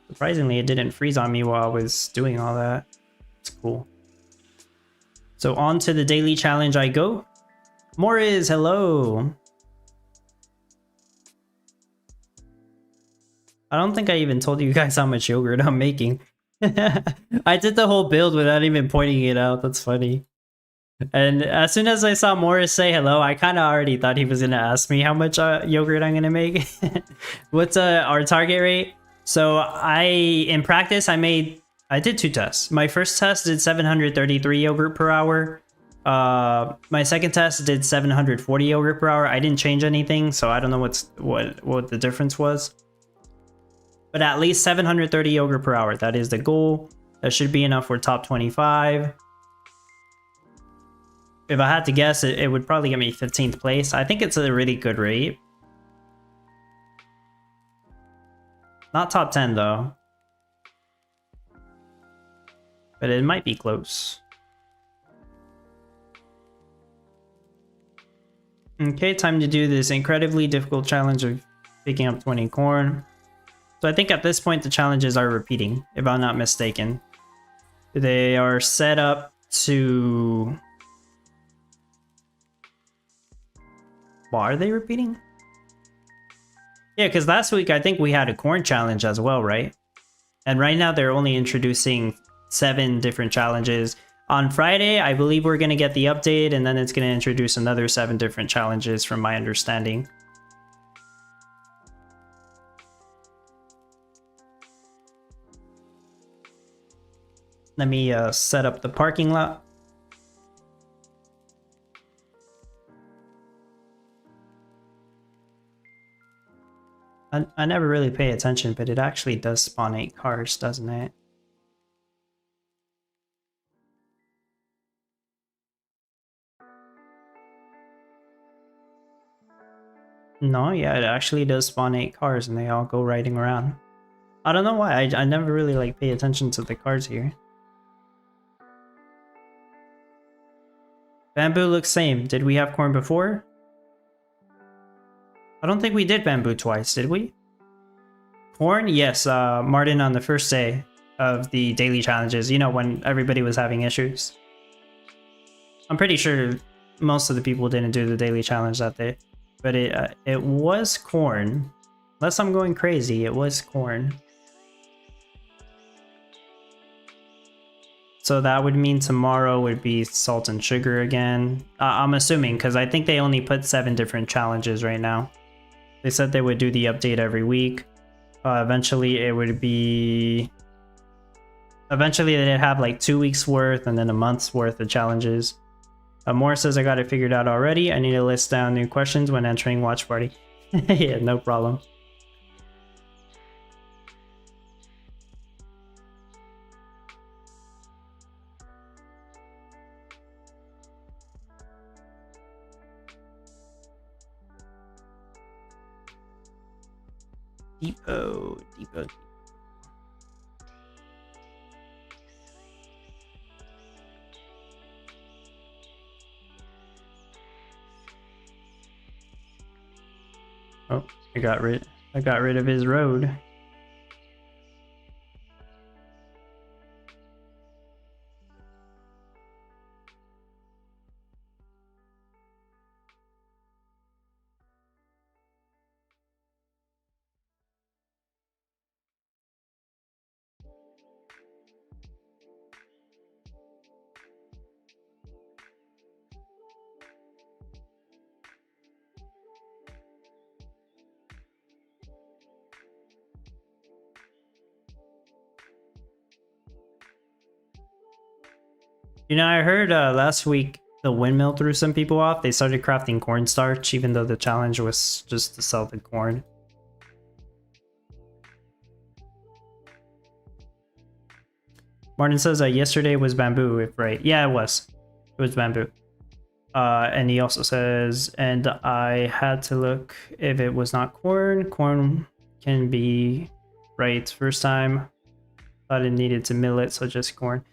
Surprisingly, it didn't freeze on me while I was doing all that. It's cool. So on to the daily challenge I go. Morris, hello. I don't think I even told you guys how much yogurt I'm making. I did the whole build without even pointing it out. That's funny. And as soon as I saw Morris say hello, I kind of already thought he was going to ask me how much yogurt I'm going to make. What's our target rate? So in practice, I did 2 tests. My first test did 733 yogurt per hour. My second test did 740 yogurt per hour. I didn't change anything, so I don't know what the difference was. But at least 730 yogurt per hour. That is the goal. That should be enough for top 25. If I had to guess, it would probably get me 15th place. I think it's a really good rate. Not top 10 though. But it might be close. Okay, time to do this incredibly difficult challenge of picking up 20 corn. So I think at this point the challenges are repeating, if I'm not mistaken. They are set up to... Well, are they repeating? Yeah, because last week I think we had a corn challenge as well, right? And right now they're only introducing 7 different challenges. On Friday, I believe we're going to get the update, and then it's going to introduce another 7 different challenges from my understanding. Let me set up the parking lot. I never really pay attention, but it actually does spawn 8 cars, doesn't it? No, yeah, it actually does spawn 8 cars and they all go riding around. I don't know why, I never really like pay attention to the cars here. Bamboo looks same. Did we have corn before? I don't think we did bamboo twice, did we? Corn? Yes, Martin on the first day of the daily challenges, you know, when everybody was having issues. I'm pretty sure most of the people didn't do the daily challenge that day. But it was corn. Unless I'm going crazy, it was corn. So that would mean tomorrow would be salt and sugar again. I'm assuming, because I think they only put 7 different challenges right now. They said they would do the update every week. Eventually it would be... Eventually they'd have like 2 weeks worth and then a month's worth of challenges. Moore says I got it figured out already. I need to list down new questions when entering watch party. Yeah, no problem. Depot. Oh, I got rid of his road. You know, I heard last week the windmill threw some people off. They started crafting cornstarch, even though the challenge was just to sell the corn. Martin says yesterday was bamboo, if right. Yeah, it was. It was bamboo. And he also says, and I had to look if it was not corn. Corn can be right first time. Thought it needed to mill it, so just corn.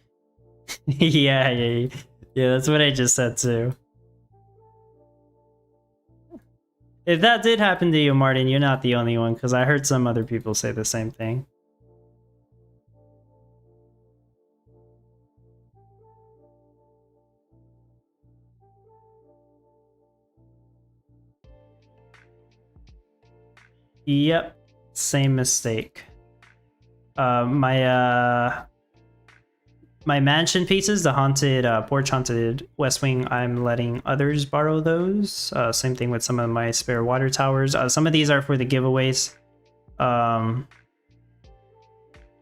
Yeah, that's what I just said too. If that did happen to you, Martin, you're not the only one, because I heard some other people say the same thing. Yep, same mistake. My mansion pieces, the haunted porch haunted west wing, I'm letting others borrow those. Same thing with some of my spare water towers. Some of these are for the giveaways. Well,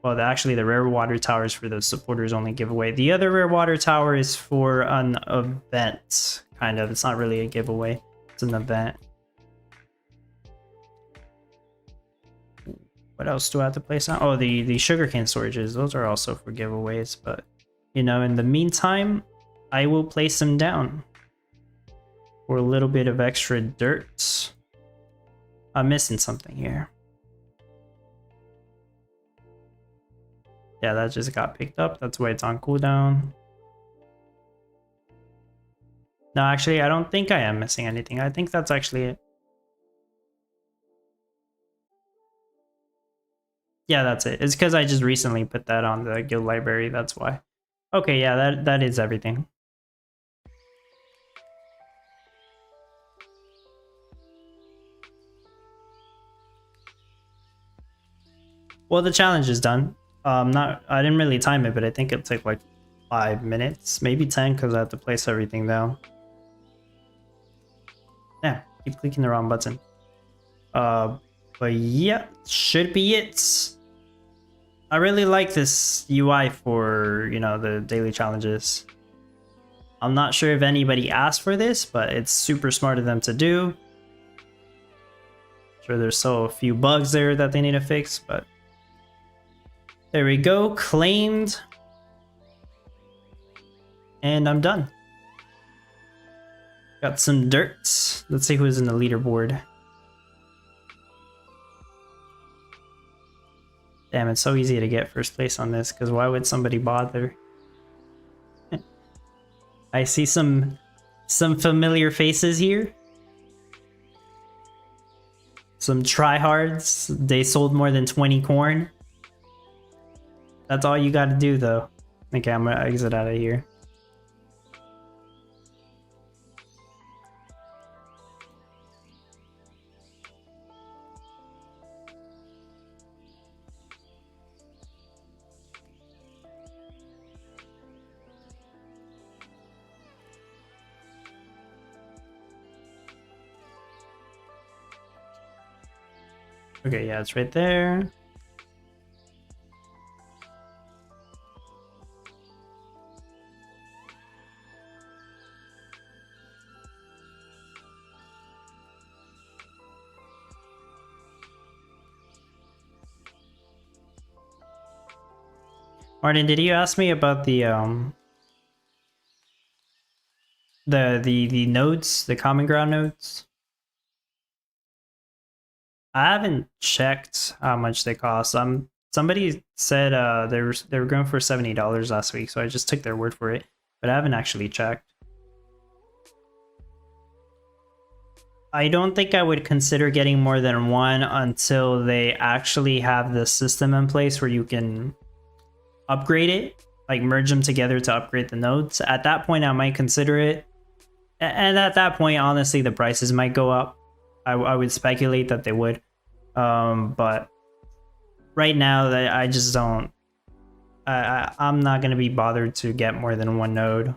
actually the rare water tower is for the supporters only giveaway. The other rare water tower is for an event, kind of. It's not really a giveaway. It's an event. What else do I have to place on? Oh, the sugarcane storages. Those are also for giveaways, but you know, in the meantime, I will place them down for a little bit of extra dirt. I'm missing something here. Yeah, that just got picked up. That's why it's on cooldown. No, actually, I don't think I am missing anything. I think that's actually it. Yeah, that's it. It's because I just recently put that on the guild library. That's why. Okay, yeah, that is everything. Well, the challenge is done. I didn't really time it, but I think it took like 5 minutes, maybe 10, because I have to place everything down. Yeah, keep clicking the wrong button. But yeah, should be it. I really like this UI for, you know, the daily challenges. I'm not sure if anybody asked for this, but it's super smart of them to do. Sure, there's so a few bugs there that they need to fix, but there we go, claimed. And I'm done. Got some dirt. Let's see who's in the leaderboard. Damn, it's so easy to get first place on this, because why would somebody bother? I see some familiar faces here. Some tryhards. They sold more than 20 corn. That's all you gotta do, though. Okay, I'm gonna exit out of here. Okay, yeah, it's right there. Martin, did you ask me about the nodes, the common ground nodes? I haven't checked how much they cost. Somebody said they were going for $70 last week, so I just took their word for it. But I haven't actually checked. I don't think I would consider getting more than one until they actually have the system in place where you can upgrade it, like merge them together to upgrade the nodes. At that point, I might consider it. And at that point, honestly, the prices might go up. I would speculate that they would. But right now, I just don't. I'm not going to be bothered to get more than one node.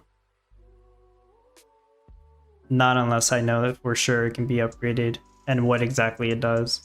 Not unless I know that for sure it can be upgraded and what exactly it does.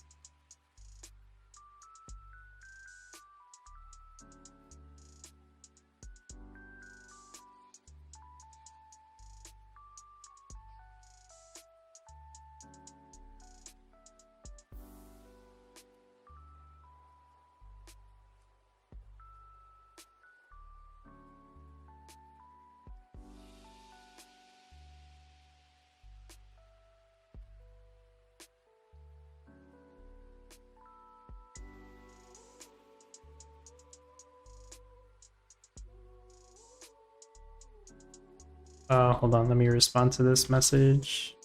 'Hold on, let me respond to this message.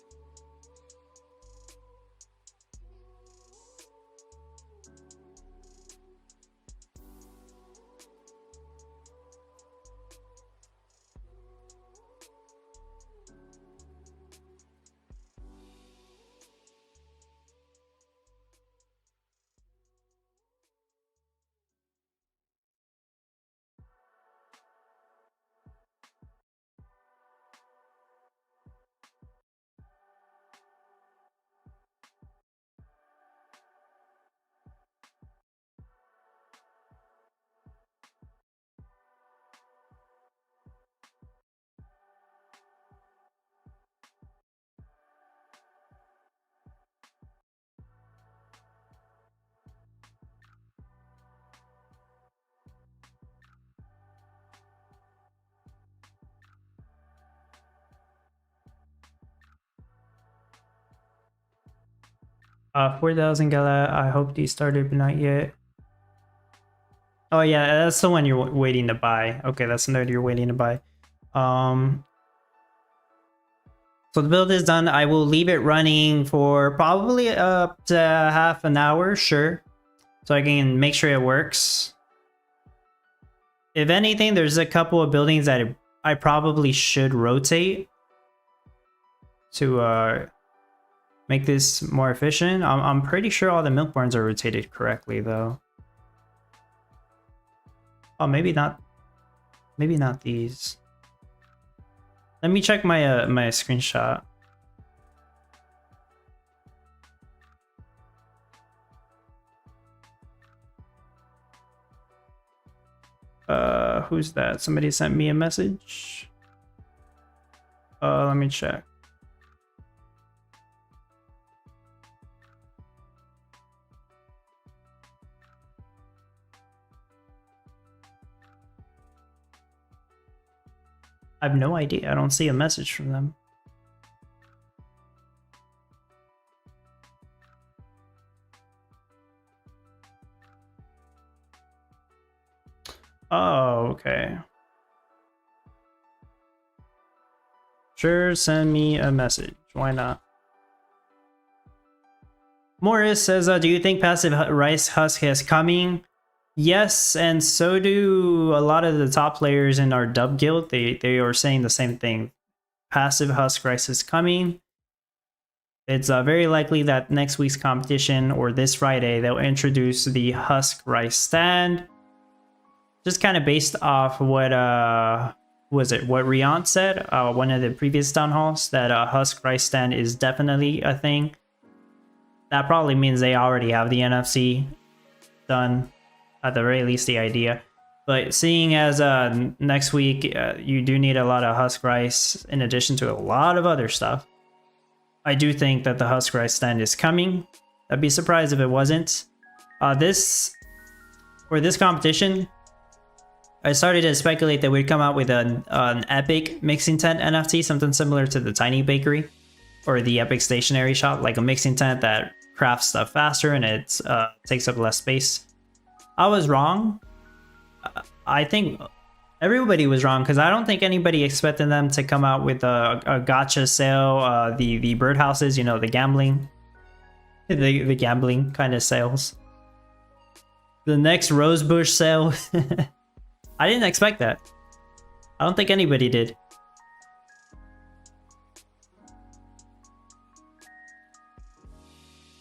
Uh, 4,000 Gala. I hope these started, but not yet. Oh yeah, that's the one you're waiting to buy. Okay, that's the node you're waiting to buy. So the build is done. I will leave it running for probably up to half an hour, sure. So I can make sure it works. If anything, there's a couple of buildings that I probably should rotate to make this more efficient. I'm pretty sure all the milk barns are rotated correctly though. Oh, maybe not. Maybe not these. Let me check my my screenshot. Who's that? Somebody sent me a message. Let me check. I have no idea. I don't see a message from them. Oh, okay. Sure, send me a message. Why not? Morris says, do you think passive rice husk is coming? Yes, and so do a lot of the top players in our dub guild. They are saying the same thing. Passive husk rice is coming. It's very likely that next week's competition or this Friday, they'll introduce the husk rice stand. Just kind of based off what was it? What Riant said, one of the previous town halls, that husk rice stand is definitely a thing. That probably means they already have the NFC done, at the very least the idea. But seeing as next week you do need a lot of husk rice in addition to a lot of other stuff, I do think that the husk rice stand is coming. I'd be surprised if it wasn't. This competition, I started to speculate that we'd come out with an epic mixing tent NFT, something similar to the Tiny Bakery or the Epic Stationery Shop, like a mixing tent that craft stuff faster and it takes up less space. I was wrong. I think everybody was wrong because I don't think anybody expected them to come out with a gacha sale, the birdhouses, you know, the gambling kind of sales. The next rosebush sale. I didn't expect that. I don't think anybody did.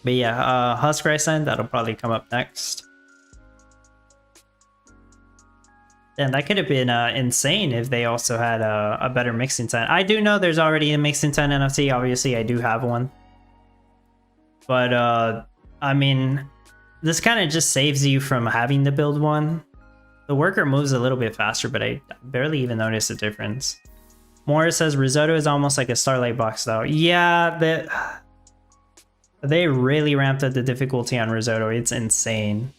But yeah, Husk Rice End, that'll probably come up next. And that could have been insane if they also had a better mixing tent. I do know there's already a mixing tent NFT. Obviously, I do have one. But, I mean, this kind of just saves you from having to build one. The worker moves a little bit faster, but I barely even noticed a difference. Morris says, risotto is almost like a Starlight box, though. Yeah, they really ramped up the difficulty on risotto. It's insane.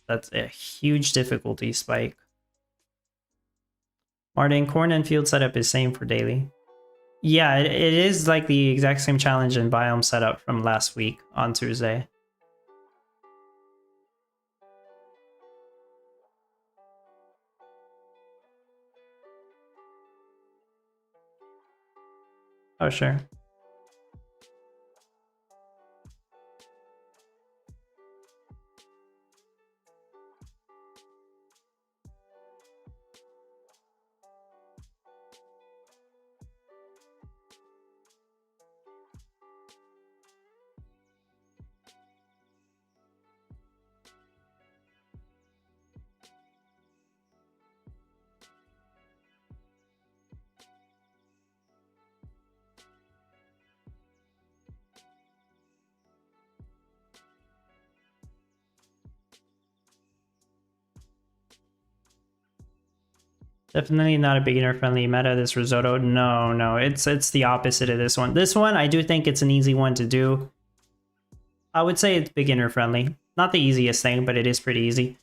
That's a huge difficulty spike. Martin, corn and field setup is same for daily. Yeah, it is like the exact same challenge and biome setup from last week on Tuesday. Oh, sure. Definitely not a beginner-friendly meta, this risotto. No, it's the opposite of this one. This one, I do think it's an easy one to do. I would say it's beginner-friendly. Not the easiest thing, but it is pretty easy.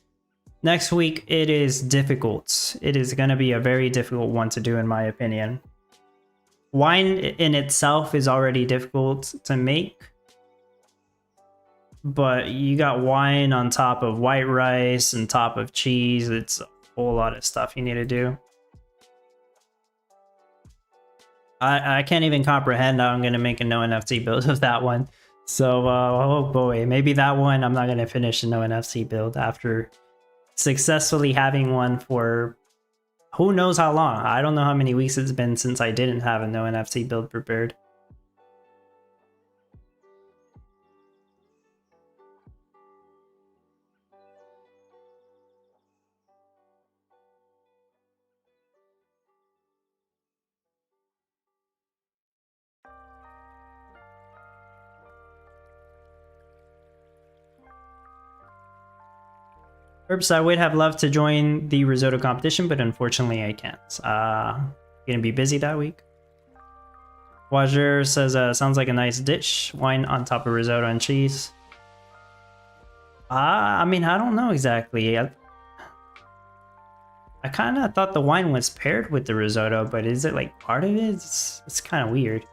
Next week, it is difficult. It is going to be a very difficult one to do, in my opinion. Wine in itself is already difficult to make. But you got wine on top of white rice and top of cheese. It's a whole lot of stuff you need to do. I can't even comprehend how I'm going to make a no NFT build of that one. So, oh boy, maybe that one I'm not going to finish a no NFT build after successfully having one for who knows how long. I don't know how many weeks it's been since I didn't have a no NFT build prepared. Herbs, I would have loved to join the risotto competition, but unfortunately I can't. Gonna be busy that week. Wajer says, sounds like a nice dish. Wine on top of risotto and cheese. I mean, I don't know exactly. I kind of thought the wine was paired with the risotto, but is it like part of it? It's kind of weird.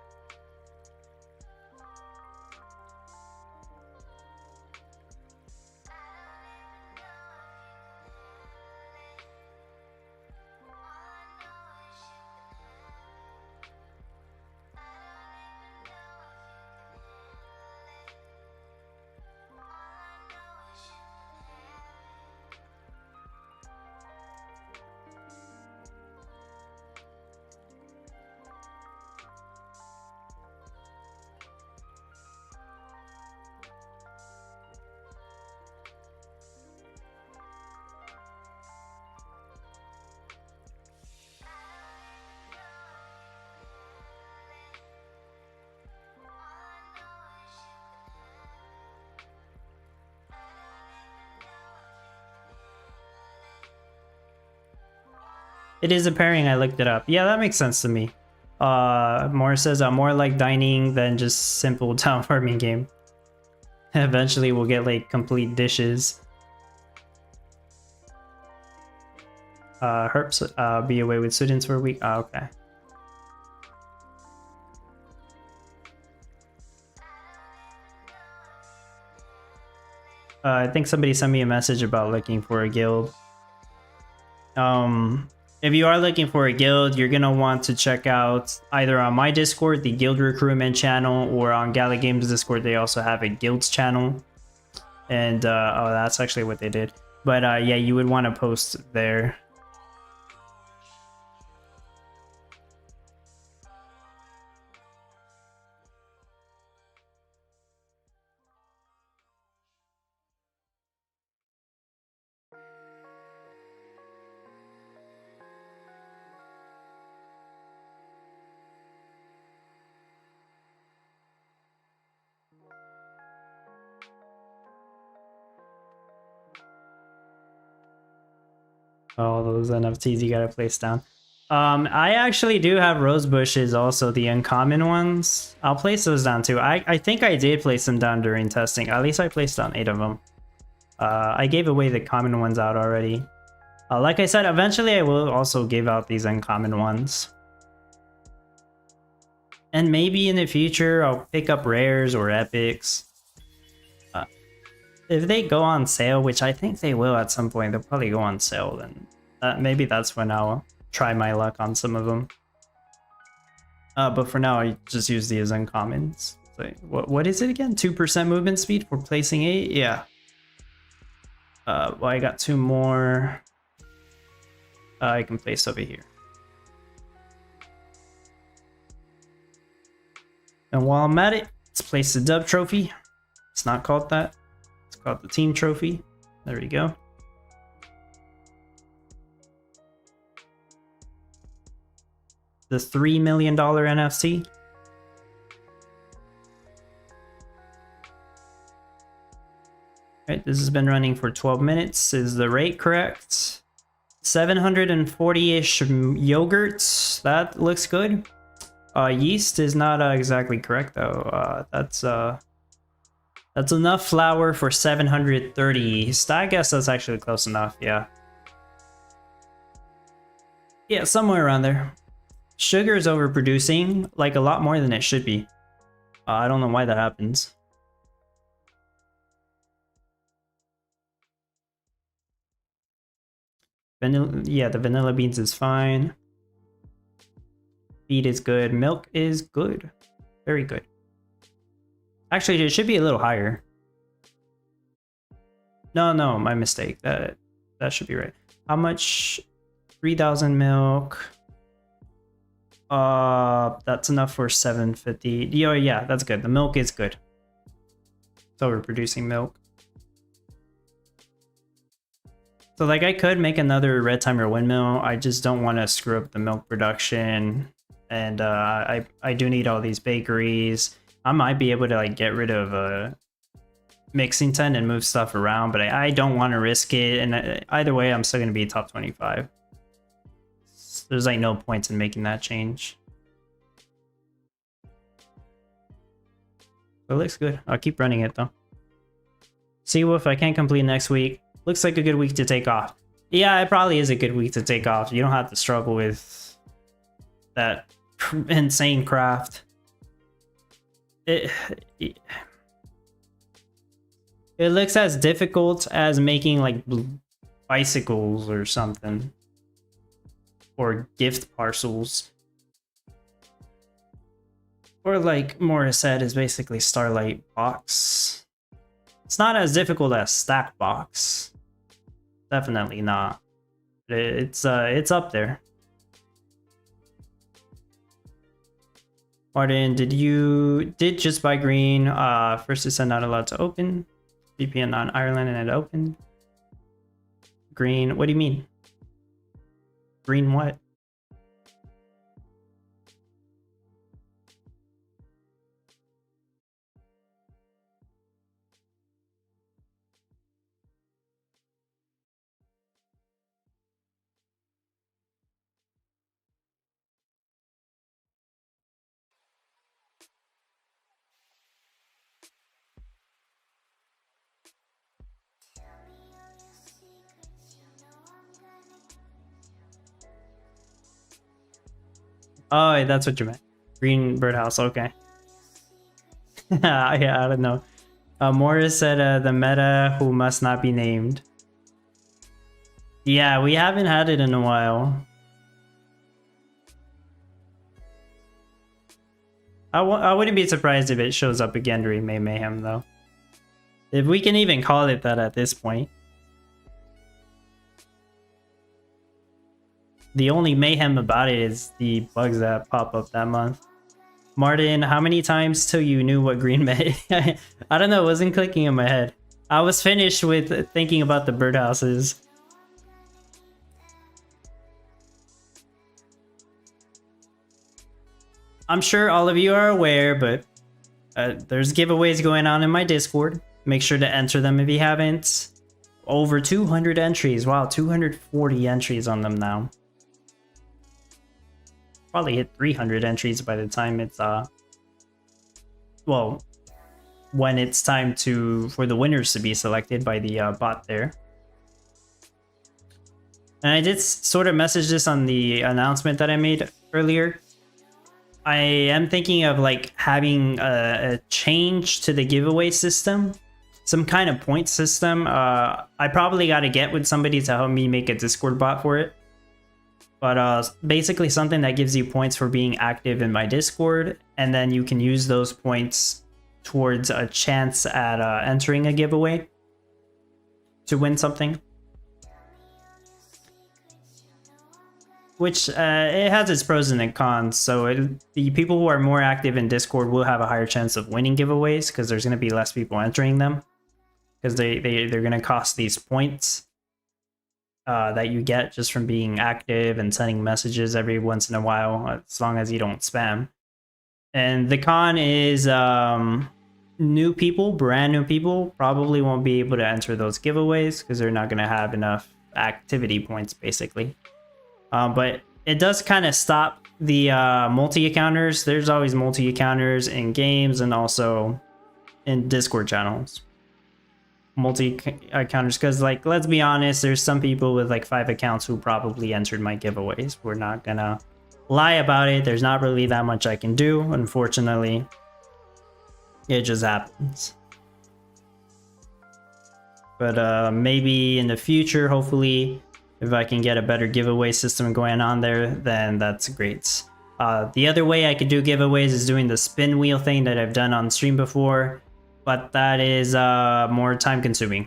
It is a pairing, I looked it up. Yeah, that makes sense to me. More says, more like dining than just simple town farming game. Eventually we'll get like complete dishes. Herps, be away with students for a week. Oh, okay. I think somebody sent me a message about looking for a guild. If you are looking for a guild, you're gonna want to check out either on my Discord, the guild recruitment channel, or on Gala Games Discord. They also have a guilds channel, and oh, that's actually what they did. But yeah, you would want to post there. All those NFTs you gotta place down. I actually do have rose bushes, also the uncommon ones. I'll place those down too. I think I did place them down during testing. At least I placed down 8 of them. I gave away the common ones out already. Like I said, eventually I will also give out these uncommon ones. And maybe in the future I'll pick up rares or epics. If they go on sale, which I think they will at some point, they'll probably go on sale, then maybe that's when I'll try my luck on some of them. But for now, I just use these uncommons. So, what is it again? 2% movement speed for placing 8? Yeah. Well, I got 2 more. I can place over here. And while I'm at it, let's place the dub trophy. It's not called that. It's called the team trophy. There we go. The $3 million NFC. Alright, this has been running for 12 minutes. Is the rate correct? 740-ish yogurts. That looks good. Yeast is not exactly correct though. That's enough flour for 730 yeast. I guess that's actually close enough, yeah. Yeah, somewhere around there. Sugar is overproducing, like a lot more than it should be. I don't know why that happens. Vanilla, yeah, the vanilla beans is fine. Feed is good. Milk is good. Very good. Actually, it should be a little higher. No, my mistake. That should be right. How much? 3,000 milk. That's enough for 750. Yeah, that's good. The milk is good. So we're producing milk. So like I could make another red timer windmill. I just don't want to screw up the milk production. And I do need all these bakeries. I might be able to like get rid of a mixing tent and move stuff around, but I don't want to risk it. And either way, I'm still going to be top 25. So there's like no point in making that change. It looks good. I'll keep running it though. See if I can't complete next week. Looks like a good week to take off. Yeah, it probably is a good week to take off. You don't have to struggle with that insane craft. It looks as difficult as making like bicycles or something, or gift parcels, or like Morris said, is basically Starlight Box. It's not as difficult as Stack Box, definitely not. It's up there. Martin, did just buy green. First it said not allowed to open. VPN on Ireland and it opened. Green, what do you mean? Green what? Oh, that's what you meant. Green birdhouse, okay. Yeah, I don't know. Morris said the meta who must not be named. Yeah, we haven't had it in a while. I wouldn't be surprised if it shows up again during May Mayhem, though. If we can even call it that at this point. The only mayhem about it is the bugs that pop up that month. Martin, how many times till you knew what green meant? I don't know, it wasn't clicking in my head. I was finished with thinking about the birdhouses. I'm sure all of you are aware, but there's giveaways going on in my Discord. Make sure to enter them if you haven't. Over 200 entries. Wow, 240 entries on them now. Probably hit 300 entries by the time it's well, when it's time for the winners to be selected by the bot there. And I did sort of message this on the announcement that I made earlier. I am thinking of like having a change to the giveaway system, some kind of point system. I probably got to get with somebody to help me make a Discord bot for it. But basically something that gives you points for being active in my Discord, and then you can use those points towards a chance at entering a giveaway to win something. Which it has its pros and its cons. So the people who are more active in Discord will have a higher chance of winning giveaways because there's going to be less people entering them, because they're going to cost these points that you get just from being active and sending messages every once in a while, as long as you don't spam. And the con is new people, brand new people, probably won't be able to enter those giveaways because they're not going to have enough activity points, basically. But it does kind of stop the multi-accounters. There's always multi-accounters in games and also in Discord channels. Multi-accounters, because like, let's be honest, there's some people with like 5 accounts who probably entered my giveaways. We're not gonna lie about it. There's not really that much I can do, unfortunately. It just happens. But maybe in the future, hopefully, if I can get a better giveaway system going on there, then that's great. The other way I could do giveaways is doing the spin wheel thing that I've done on stream before, but that is more time consuming.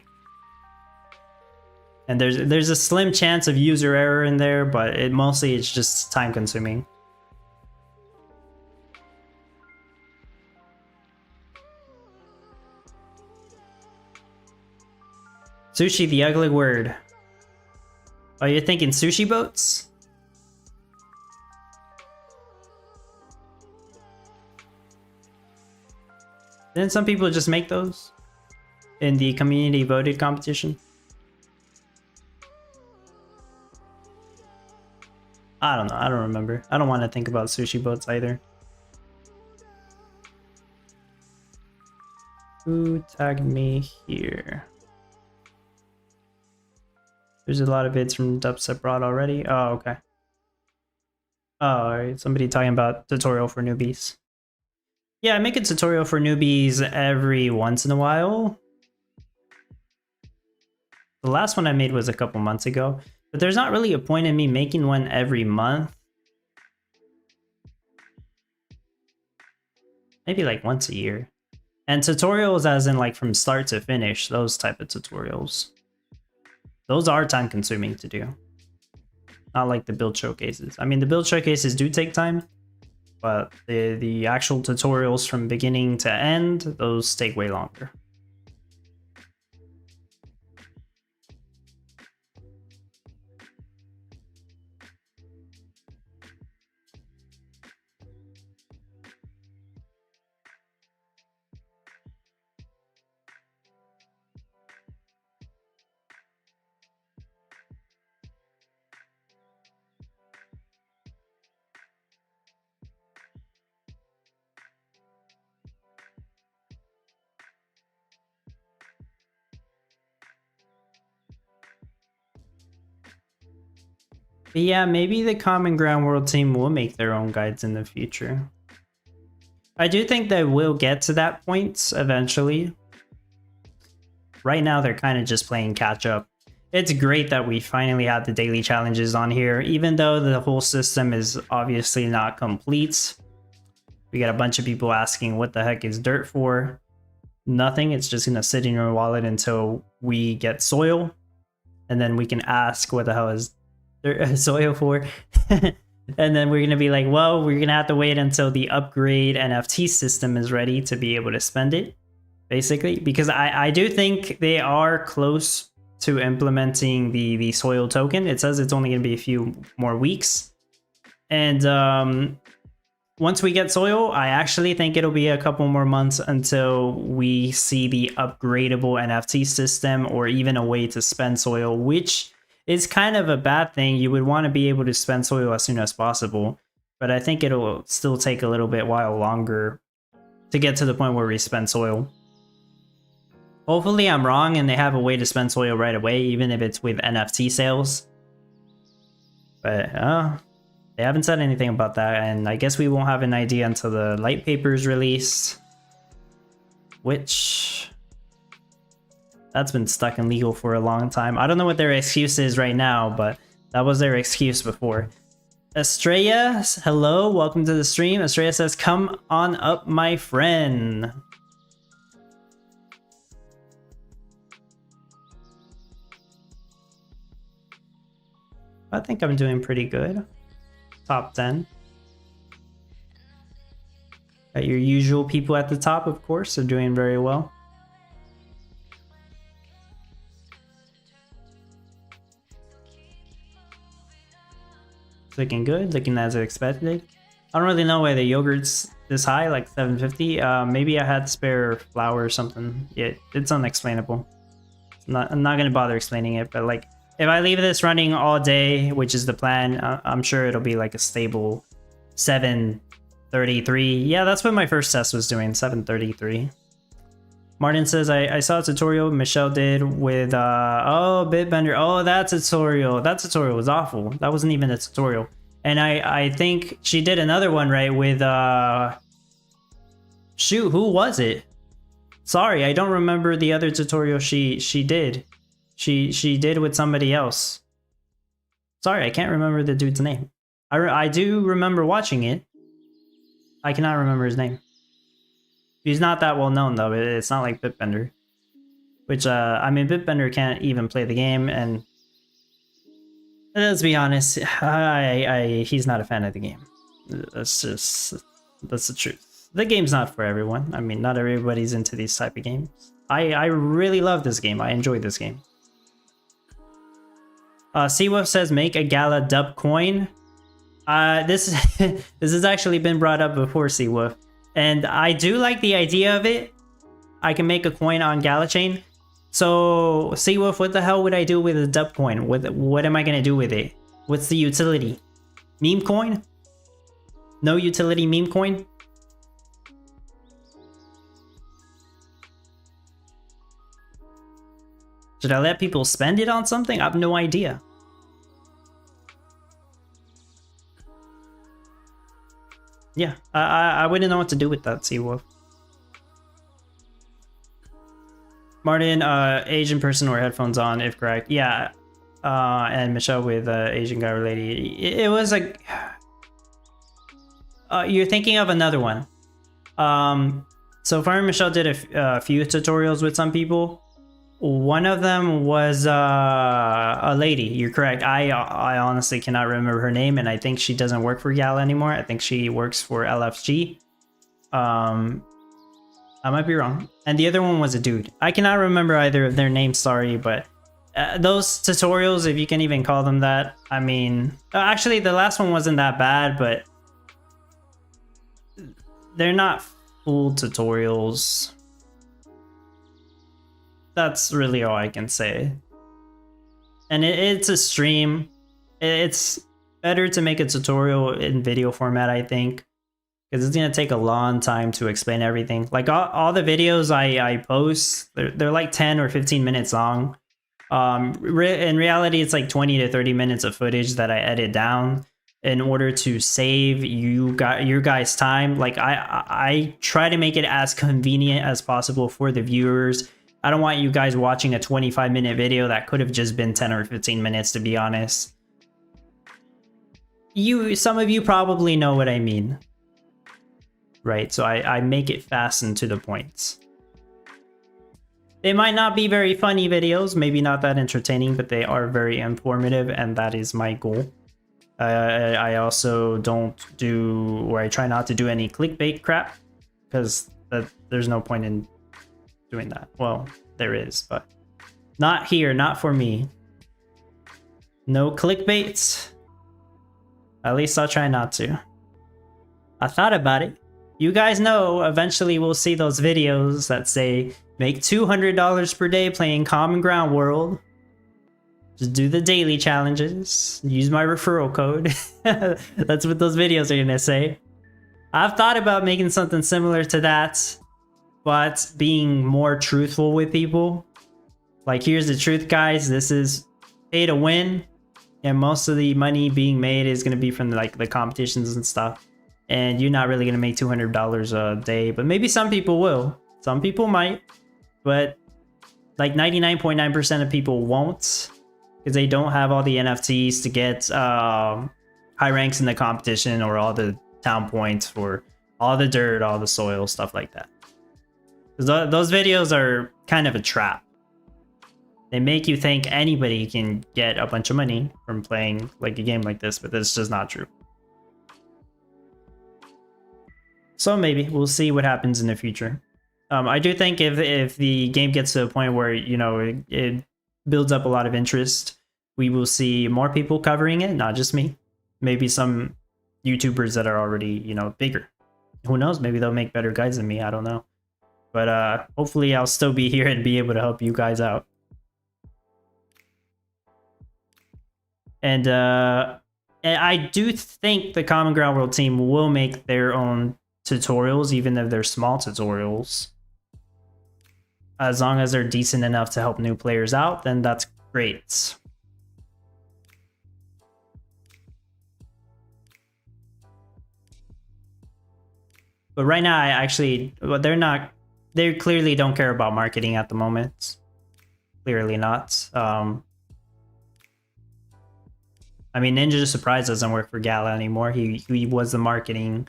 And there's a slim chance of user error in there, but mostly it's just time consuming. Sushi, the ugly word. Oh, you're thinking sushi boats? Didn't some people just make those in the community voted competition? I don't know. I don't remember. I don't want to think about sushi boats either. Who tagged me here? There's a lot of vids from Dubstep Broad already. Oh, okay. Oh, alright. Somebody talking about tutorial for newbies. Yeah, I make a tutorial for newbies every once in a while. The last one I made was a couple months ago, but there's not really a point in me making one every month. Maybe like once a year. And tutorials as in like from start to finish, those type of tutorials. Those are time consuming to do. Not like the build showcases. I mean, the build showcases do take time, but the actual tutorials from beginning to end, those take way longer. But yeah, maybe the Common Ground World team will make their own guides in the future. I do think they will get to that point eventually. right now they're kind of just playing catch up. It's great that we finally have the daily challenges on here, even though the whole system is obviously not complete. We got a bunch of people asking what the heck is dirt for. Nothing, it's just gonna sit in your wallet until we get soil. And then we can ask what the hell is soil for. And then we're gonna be like, well, we're gonna have to wait until the upgrade NFT system is ready to be able to spend it, basically. Because I do think they are close to implementing the soil token. It says it's only gonna be a few more weeks. And once we get soil, I actually think it'll be a couple more months until we see the upgradable NFT system or even a way to spend soil, which is kind of a bad thing. You would want to be able to spend soil as soon as possible, but I think it'll still take a little bit while longer to get to the point where we spend soil. Hopefully I'm wrong and they have a way to spend soil right away, even if it's with NFT sales. But they haven't said anything about that, and I guess we won't have an idea until the light paper is released, which that's been stuck in legal for a long time. I don't know what their excuse is right now, but that was their excuse before. Estrella, hello, welcome to the stream. Estrella says, come on up, my friend. I think I'm doing pretty good. Top 10. Got your usual people at the top, of course, are doing very well. Looking good, looking as expected. I don't really know why the yogurt's this high, like 750. Maybe I had spare flour or something. Yeah, it's unexplainable. I'm not gonna bother explaining it, but like, if I leave this running all day, which is the plan, I'm sure it'll be like a stable 733. Yeah, that's what my first test was doing, 733. Martin says, I saw a tutorial Michelle did with, oh, Bitbender. Oh, that tutorial. That tutorial was awful. That wasn't even a tutorial. And I think she did another one, right, with, shoot, who was it? Sorry, I don't remember the other tutorial she did. She did with somebody else. Sorry, I can't remember the dude's name. I do remember watching it. I cannot remember his name. He's not that well known though. It's not like Bitbender. Which, I mean, Bitbender can't even play the game, and let's be honest, he's not a fan of the game. That's the truth. The game's not for everyone. I mean, not everybody's into these type of games. I really love this game. I enjoy this game. Seawolf says, make a Gala dub coin. This has actually been brought up before, Seawolf. And I do like the idea of it. I can make a coin on Gala chain. So, Seawolf, what the hell would I do with a dub coin? What am I going to do with it? What's the utility? Meme coin? No utility meme coin? Should I let people spend it on something? I have no idea. Yeah, I wouldn't know what to do with that, Seawolf. Martin, Asian person or headphones on, if correct. Yeah, and Michelle with Asian guy or lady. It was like... you're thinking of another one. So far, Michelle did a few tutorials with some people. One of them was a lady. You're correct. I honestly cannot remember her name, and I think she doesn't work for Gala anymore. I think she works for LFG. I might be wrong. And the other one was a dude. I cannot remember either of their names, sorry, but those tutorials, if you can even call them that, I mean, actually the last one wasn't that bad, but they're not full tutorials. That's really all I can say. And it's a stream. It's better to make a tutorial in video format, I think, because it's gonna take a long time to explain everything. Like all the videos I post, they're like 10 or 15 minutes long. In reality, it's like 20 to 30 minutes of footage that I edit down in order to save your guys' time. Like I try to make it as convenient as possible for the viewers. I don't want you guys watching a 25-minute video that could have just been 10 or 15 minutes, to be honest. Some of you probably know what I mean. Right, so I make it fast and to the point. They might not be very funny videos, maybe not that entertaining, but they are very informative, and that is my goal. I also don't do, or I try not to do any clickbait crap, because there's no point in doing that. Well, there is, but not here, not for me. No clickbaits. At least I'll try not to. I thought about it. You guys know eventually we'll see those videos that say make $200 per day playing Common Ground World. Just do the daily challenges. Use my referral code. That's what those videos are gonna say. I've thought about making something similar to that, but being more truthful with people. Like, here's the truth, guys. This is pay to win, and most of the money being made is gonna be from like the competitions and stuff. And you're not really gonna make $200 a day, but maybe some people will. Some people might, but like 99.9% of people won't, because they don't have all the NFTs to get high ranks in the competition, or all the town points for all the dirt, all the soil, stuff like that. Those videos are kind of a trap. They make you think anybody can get a bunch of money from playing like a game like this, but that's just not true. So maybe we'll see what happens in the future. I do think if the game gets to a point where, you know, it builds up a lot of interest, we will see more people covering it, not just me. Maybe some YouTubers that are already, you know, bigger. Who knows? Maybe they'll make better guides than me. I don't know. But hopefully I'll still be here and be able to help you guys out. And I do think the Common Ground World team will make their own tutorials, even if they're small tutorials. As long as they're decent enough to help new players out, then that's great. But right now, they clearly don't care about marketing at the moment. Clearly not. I mean, Ninja Surprise doesn't work for Gala anymore. He was the marketing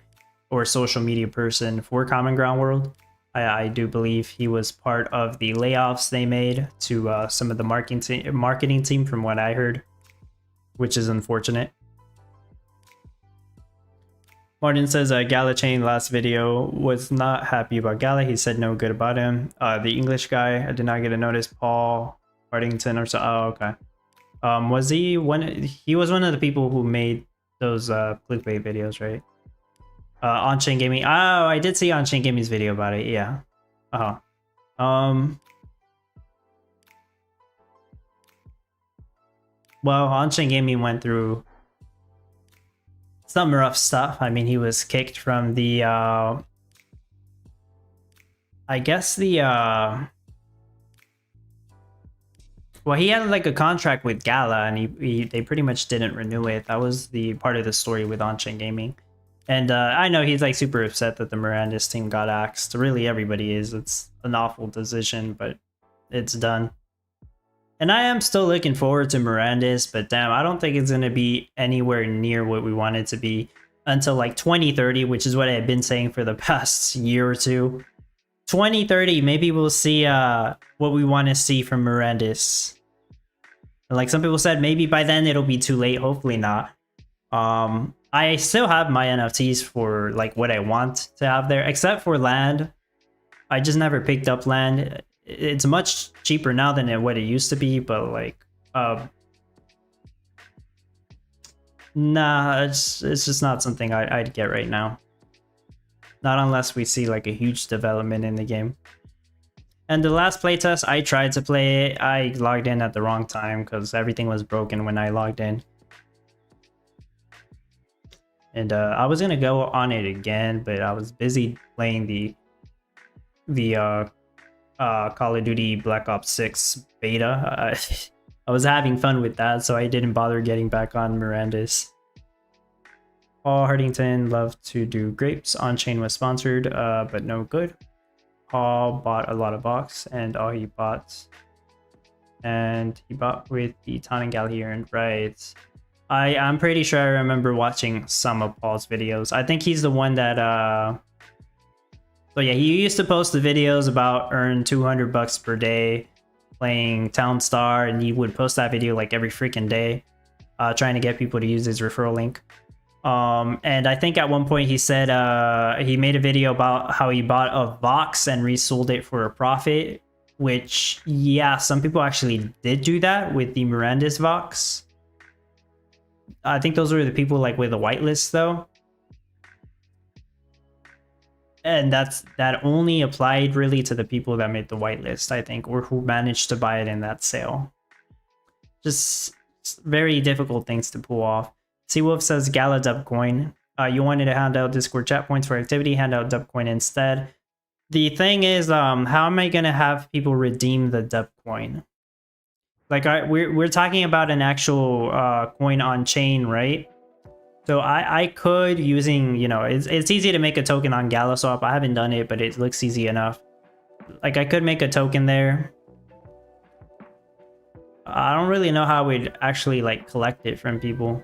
or social media person for Common Ground World. I do believe he was part of the layoffs they made to some of the marketing team, from what I heard, which is unfortunate. Martin says Gala Chain last video was not happy about Gala. He said no good about him. The English guy, I did not get a notice. Paul Hardington or so. Oh, okay. Was he one? He was one of the people who made those clickbait videos, right? On-chain gaming. Oh, I did see on-chain gaming's video about it. Yeah. Well, on-chain gaming went through some rough stuff. I mean, he was kicked from the I guess the well, he had like a contract with Gala, and they pretty much didn't renew it. That was the part of the story with on-chain gaming. And I know he's like super upset that the Mirandis team got axed. Really, everybody is. It's an awful decision, but it's done. And I am still looking forward to Mirandis, but damn, I don't think it's going to be anywhere near what we want it to be until like 2030, which is what I've been saying for the past year or two. 2030, maybe we'll see what we want to see from Mirandis. Like some people said, maybe by then it'll be too late. Hopefully not. I still have my NFTs for like what I want to have there, except for land. I just never picked up land. It's much cheaper now than what it used to be, but like, nah, it's just not something I'd get right now. Not unless we see like a huge development in the game. And the last playtest, I tried to play it. I logged in at the wrong time because everything was broken when I logged in. And I was gonna go on it again, but I was busy playing the Call of Duty Black Ops 6 beta. I was having fun with that, so I didn't bother getting back on Mirandis. Paul Hardington loved to do grapes. On-chain was sponsored, but no good. Paul bought a lot of box, and all he bought, and he bought with the Ton and Gala here, and right. I'm pretty sure I remember watching some of Paul's videos. I think he's the one that so yeah, he used to post the videos about earn 200 bucks per day playing Town Star, and he would post that video like every freaking day, trying to get people to use his referral link. And I think at one point he said he made a video about how he bought a Vox and resold it for a profit, which, yeah, some people actually did do that with the Miranda's Vox. I think those were the people like with the whitelist though. And that only applied really to the people that made the whitelist, I think, or who managed to buy it in that sale. Just very difficult things to pull off. Seawolf says Gala dub coin. You wanted to hand out Discord chat points for activity, hand out dub coin instead. The thing is, how am I gonna have people redeem the dub coin? Like, we're talking about an actual coin on chain, right? So I could, using, you know, it's easy to make a token on Gala Swap. I haven't done it, but it looks easy enough. Like, I could make a token there. I don't really know how we'd actually like collect it from people.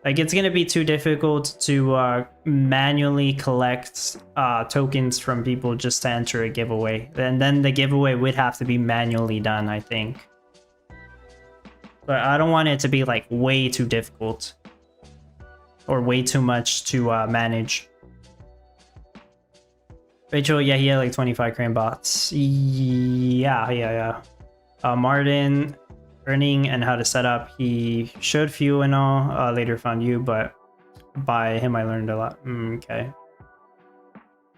Like, it's gonna be too difficult to manually collect tokens from people just to enter a giveaway. And then the giveaway would have to be manually done, I think. But I don't want it to be like way too difficult or way too much to manage. Rachel, yeah, he had like 25 crane bots. Yeah. Martin, earning and how to set up. He showed few and all, later found you, but by him I learned a lot. Okay.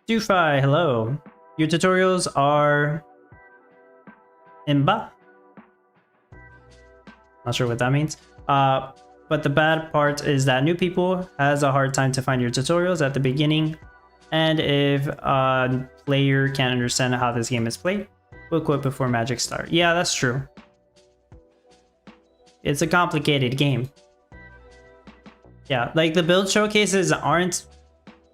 Dufy, hello. Your tutorials are Imba? Not sure what that means. But the bad part is that new people has a hard time to find your tutorials at the beginning. And if a player can't understand how this game is played, we'll quit before magic start. Yeah, that's true. It's a complicated game. Yeah, like the build showcases aren't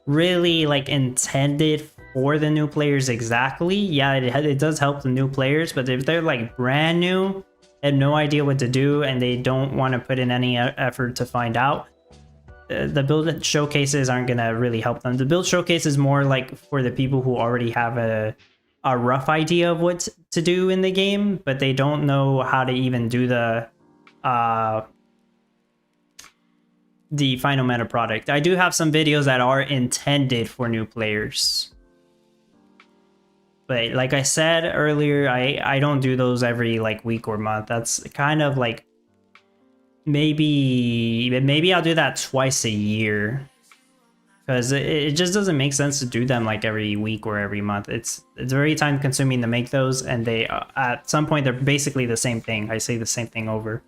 really like intended for the new players exactly. Yeah, it does help the new players, but if they're like brand new, have no idea what to do, and they don't want to put in any effort to find out, the build showcases aren't gonna really help them. The build showcase is more like for the people who already have a rough idea of what to do in the game, but they don't know how to even do the final meta product. I do have some videos that are intended for new players. But like I said earlier, I don't do those every like week or month. That's kind of like maybe I'll do that twice a year, because it just doesn't make sense to do them like every week or every month. It's very time consuming to make those, and they at some point they're basically the same thing. I say the same thing over.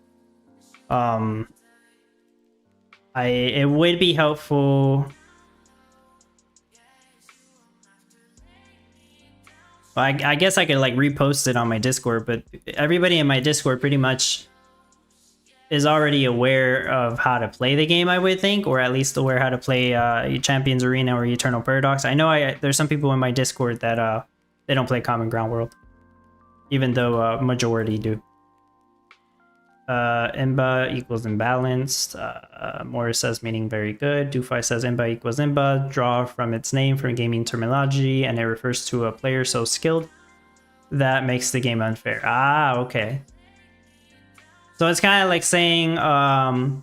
It would be helpful. I guess I could like repost it on my Discord, but everybody in my Discord pretty much is already aware of how to play the game, I would think, or at least aware how to play Champions Arena or Eternal Paradox. I know there's some people in my Discord that they don't play Common Ground World, even though majority do. Imba equals imbalanced. Morris says meaning very good. Dufy says Imba equals Imba. Draw from its name from gaming terminology, and it refers to a player so skilled that makes the game unfair. Ah, okay. So it's kind of like saying, I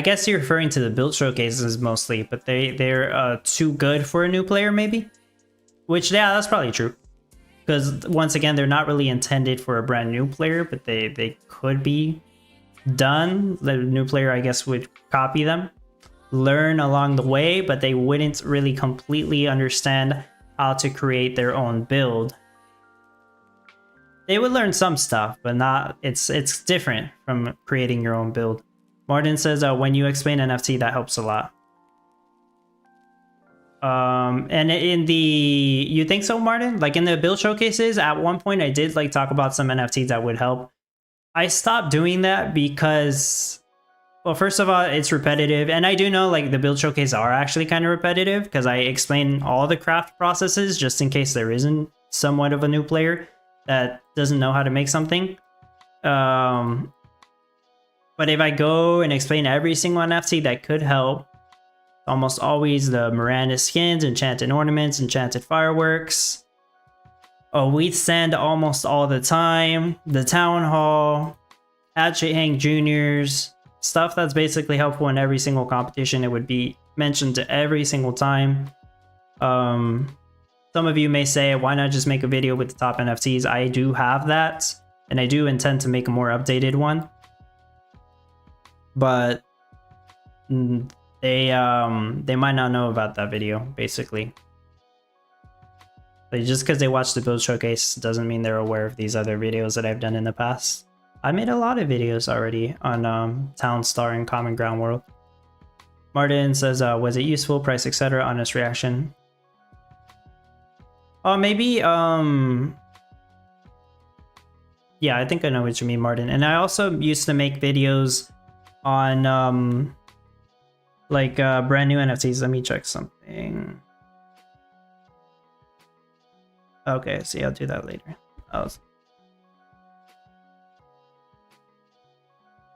guess you're referring to the build showcases mostly, but they're too good for a new player maybe? Which, yeah, that's probably true. Because once again, they're not really intended for a brand new player, but they could be done. The new player, I guess, would copy them, learn along the way, but they wouldn't really completely understand how to create their own build. They would learn some stuff, but not. It's different from creating your own build. Martin says, when you explain NFT, that helps a lot. And in the, you think so, Martin? Like in the build showcases, at one point I did like talk about some NFTs that would help. I stopped doing that because, Well, first of all, it's repetitive, and I do know like the build showcase are actually kind of repetitive because I explain all the craft processes just in case there isn't somewhat of a new player that doesn't know how to make something. But if I go and explain every single NFT, that could help. Almost always the Miranda skins, enchanted ornaments, enchanted fireworks. Oh, we send almost all the time. The town hall, Hatchet Hank Juniors. Stuff that's basically helpful in every single competition. It would be mentioned to every single time. Some of you may say, why not just make a video with the top NFTs? I do have that, and I do intend to make a more updated one. But they might not know about that video, basically. But just because they watch the build showcase doesn't mean they're aware of these other videos that I've done in the past. I made a lot of videos already on Town Star and Common Ground World. Martin says, was it useful, price, etc., honest reaction? Maybe, yeah, I think I know what you mean, Martin. And I also used to make videos on, like, brand new NFTs. Let me check something. Okay, see, I'll do that later.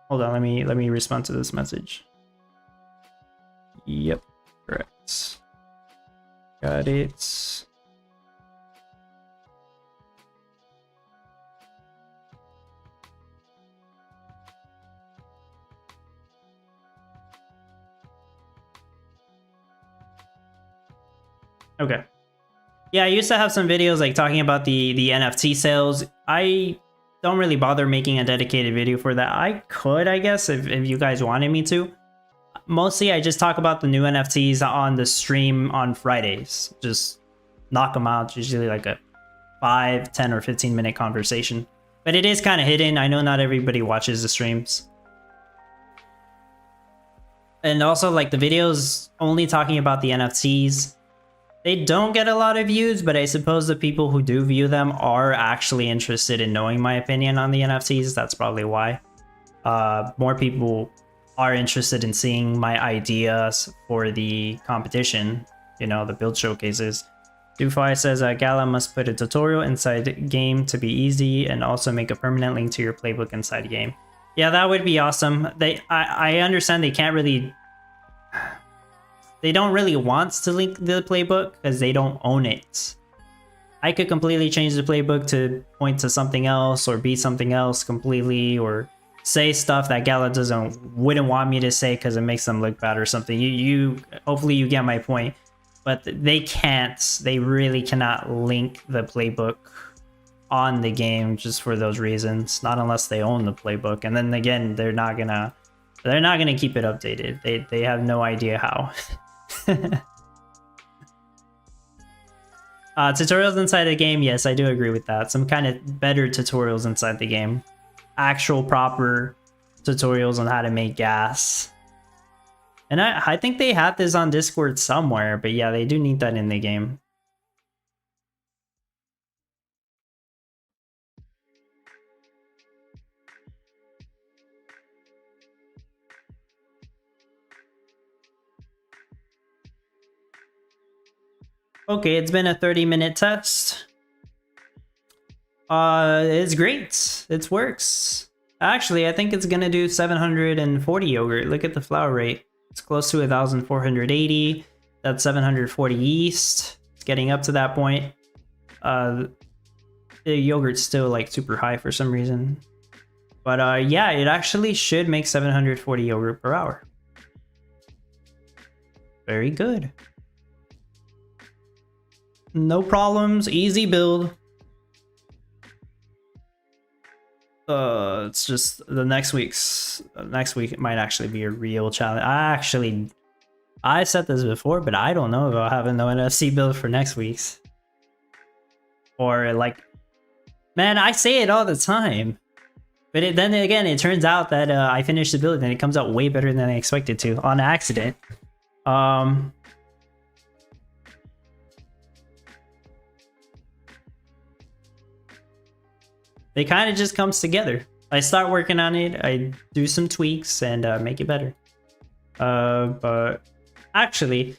Hold on, let me respond to this message. Yep, correct. Got it. Okay. Yeah, I used to have some videos like talking about the NFT sales. I don't really bother making a dedicated video for that. I could, I guess, if you guys wanted me to. Mostly, I just talk about the new NFTs on the stream on Fridays. Just knock them out. It's usually like a 5, 10, or 15-minute conversation. But it is kind of hidden. I know not everybody watches the streams. And also, like, the videos only talking about the NFTs, they don't get a lot of views, but I suppose the people who do view them are actually interested in knowing my opinion on the NFTs. That's probably why. More people are interested in seeing my ideas for the competition, you know, the build showcases. Dufy says, Gala must put a tutorial inside the game to be easy and also make a permanent link to your playbook inside the game. Yeah, that would be awesome. I understand they can't really... They don't really want to link the playbook because they don't own it. I could completely change the playbook to point to something else or be something else completely, or say stuff that Gala wouldn't want me to say because it makes them look bad or something. Hopefully you get my point. But they can't. They really cannot link the playbook on the game just for those reasons. Not unless they own the playbook. And then again, they're not gonna keep it updated. They have no idea how. Tutorials inside the game, yes, I do agree with that. Some kind of better tutorials inside the game. Actual proper tutorials on how to make gas. And I think they had this on Discord somewhere, but yeah, they do need that in the game. Okay, it's been a 30-minute test. It's great. It works. Actually, I think it's gonna do 740 yogurt. Look at the flour rate. It's close to 1,480. That's 740 yeast. It's getting up to that point. The yogurt's still like super high for some reason. But yeah, it actually should make 740 yogurt per hour. Very good. No problems, easy build. It's just the next week it might actually be a real challenge. I said this before, but I don't know about having no NFC build for next week's. Or like, man, I say it all the time. But then again, it turns out that I finished the build and it comes out way better than I expected to on accident. It kind of just comes together. I start working on it, I do some tweaks and make it better. But actually,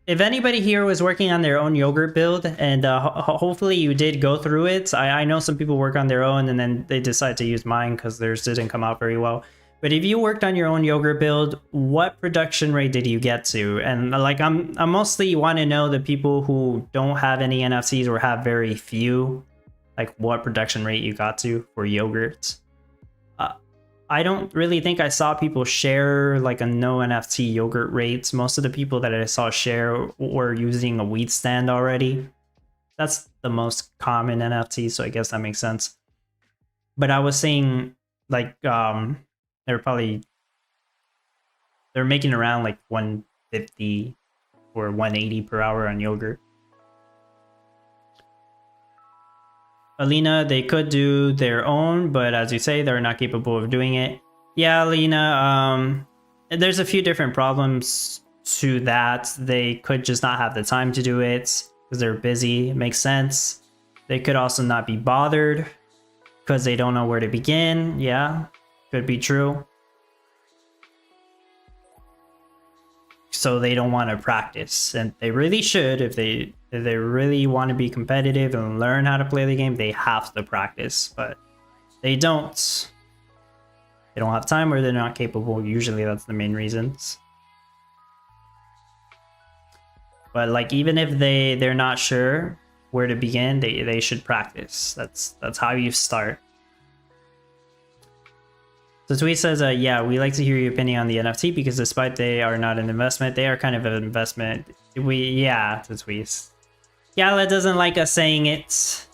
if anybody here was working on their own yogurt build, and hopefully you did go through it. I know some people work on their own and then they decide to use mine because theirs didn't come out very well. But if you worked on your own yogurt build, what production rate did you get to? And like I mostly want to know the people who don't have any NFTs or have very few, like what production rate you got to for yogurts. I don't really think I saw people share like a no NFT yogurt rates. Most of the people that I saw share were using a wheat stand already. That's the most common NFT, so I guess that makes sense. But I was saying like they're making around like 150 or 180 per hour on yogurt. Alina, they could do their own, but as you say, they're not capable of doing it. Yeah, Alina, there's a few different problems to that. They could just not have the time to do it because they're busy. It makes sense. They could also not be bothered because they don't know where to begin. Yeah, could be true. So they don't want to practice, and they really should. If they really want to be competitive and learn how to play the game, they have to practice, but they don't. They don't have time or they're not capable. Usually that's the main reasons. But like even if they're not sure where to begin, they should practice. That's how you start. So Tweet says, yeah, we like to hear your opinion on the NFT because despite they are not an investment, they are kind of an investment. Yeah, to Tweet. Gala doesn't like us saying it.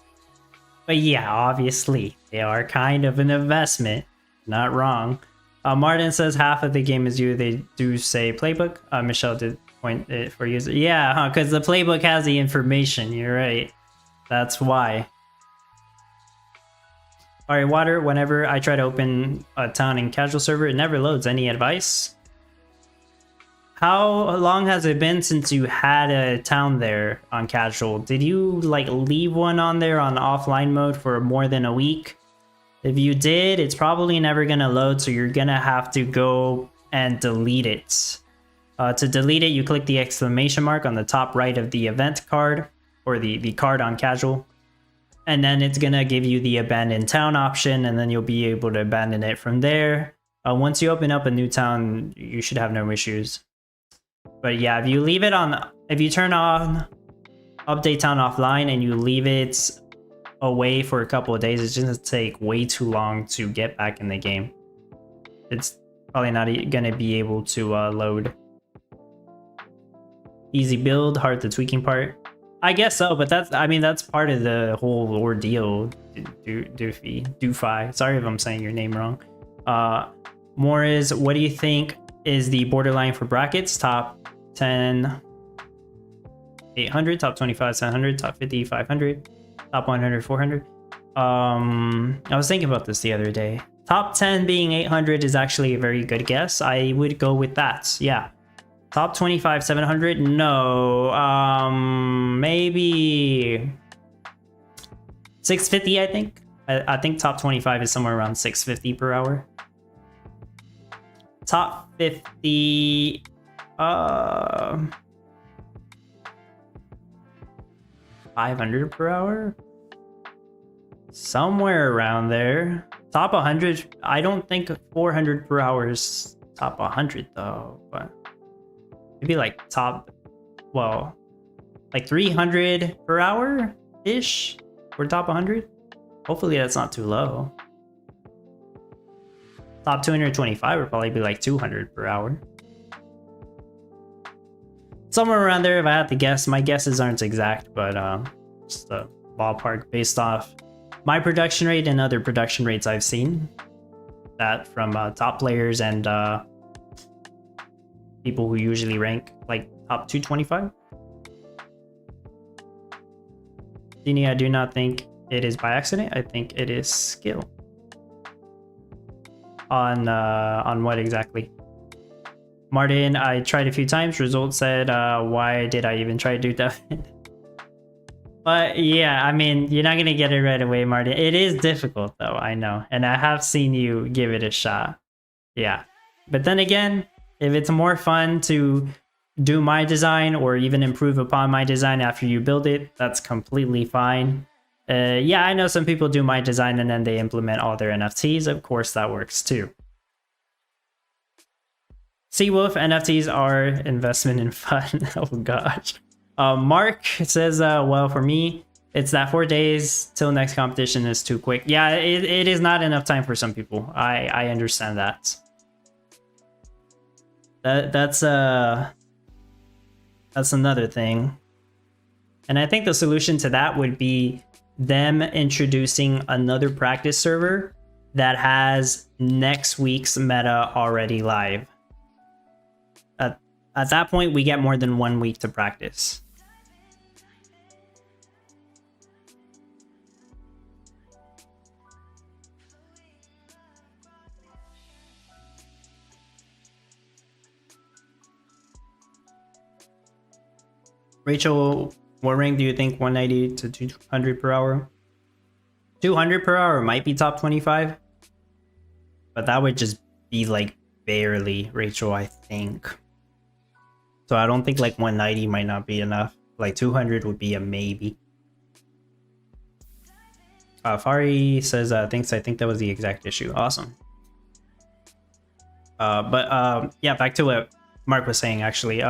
But yeah, obviously, they are kind of an investment. Not wrong. Martin says half of the game is you. They do say playbook. Michelle did point it for user. Yeah, because the playbook has the information. You're right. That's why. Alright, Water, whenever I try to open a town in casual server, it never loads. Any advice? How long has it been since you had a town there on casual? Did you like leave one on there on offline mode for more than a week? If you did, it's probably never gonna load, so you're gonna have to go and delete it. To delete it, you click the exclamation mark on the top right of the event card, or the card on casual. And then it's gonna give you the abandoned town option, and then you'll be able to abandon it from there. Once you open up a new town, you should have no issues. But yeah, if you leave it on, if you turn on update town offline and you leave it away for a couple of days, it's just gonna take way too long to get back in the game. It's probably not gonna be able to load. Easy build, hard the tweaking part. I guess so, but that's part of the whole ordeal. Doofy. Sorry if I'm saying your name wrong. More is, what do you think is the borderline for brackets? Top 10, 800, top 25, 700, top 50, 500, top 100, 400. I was thinking about this the other day. Top 10 being 800 is actually a very good guess. I would go with that. Yeah. Top 25, 700? No. Maybe 650, I think. I think top 25 is somewhere around 650 per hour. Top 50... 500 per hour? Somewhere around there. Top 100, I don't think 400 per hour is top 100 though, but... maybe like top, well, like 300 per hour-ish for top 100. Hopefully that's not too low. Top 225 would probably be like 200 per hour. Somewhere around there if I had to guess. My guesses aren't exact, but just a ballpark based off my production rate and other production rates I've seen. That from top players and people who usually rank like top 225. Dini, I do not think it is by accident. I think it is skill. On what exactly? Martin, I tried a few times. Result said, why did I even try to do that? But yeah, I mean, you're not gonna get it right away, Martin. It is difficult though, I know. And I have seen you give it a shot. Yeah. But then again, if it's more fun to do my design or even improve upon my design after you build it, that's completely fine. Yeah, I know some people do my design and then they implement all their NFTs. Of course, that works too. Seawolf, NFTs are investment in fun. Oh gosh. Mark says, well, for me, it's that 4 days till next competition is too quick. Yeah, it is not enough time for some people. I understand that. That's another thing. And I think the solution to that would be them introducing another practice server that has next week's meta already live. At that point, we get more than 1 week to practice. Rachel, what rank do you think 190 to 200 per hour? 200 per hour might be top 25, but that would just be like barely, Rachel, I think. So I don't think like 190 might not be enough. Like 200 would be a maybe. Fari says, thanks, I think that was the exact issue. Awesome. Yeah, back to what Mark was saying, actually.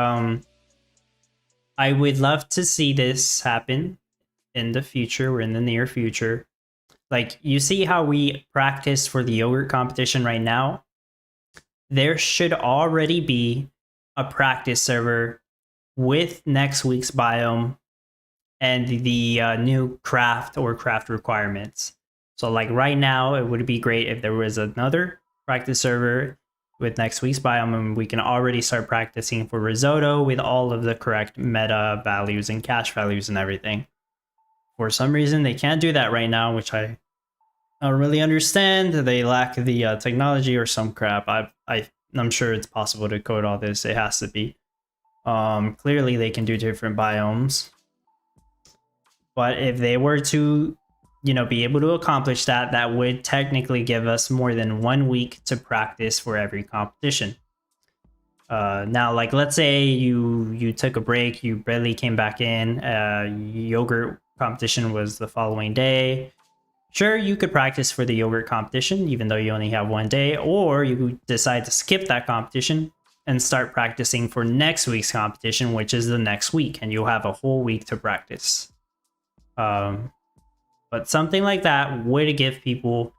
I would love to see this happen in the future, or in the near future. Like, you see how we practice for the yogurt competition right now? There should already be a practice server with next week's biome and the new craft or craft requirements. So like right now, it would be great if there was another practice server with next week's biome and we can already start practicing for risotto with all of the correct meta values and cash values and everything. For some reason, they can't do that right now, which I don't really understand. They lack the technology or some crap. I'm sure it's possible to code all this. It has to be. Clearly, they can do different biomes. But if they were to, be able to accomplish that, that would technically give us more than 1 week to practice for every competition. Now, like, let's say you took a break, you barely came back in, yogurt competition was the following day. Sure, you could practice for the yogurt competition, even though you only have 1 day, or you decide to skip that competition and start practicing for next week's competition, which is the next week, and you'll have a whole week to practice. But something like that would give people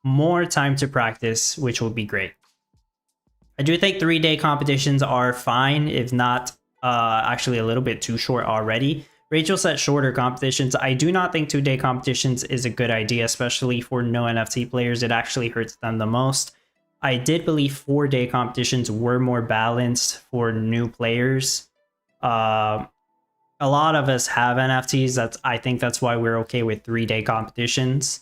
more time to practice, which would be great. I do think 3-day competitions are fine, if not actually a little bit too short already. Rachel said shorter competitions. I do not think 2-day competitions is a good idea, especially for no NFT players. It actually hurts them the most. I did believe 4-day competitions were more balanced for new players. A lot of us have NFTs. I think that's why we're okay with 3-day competitions.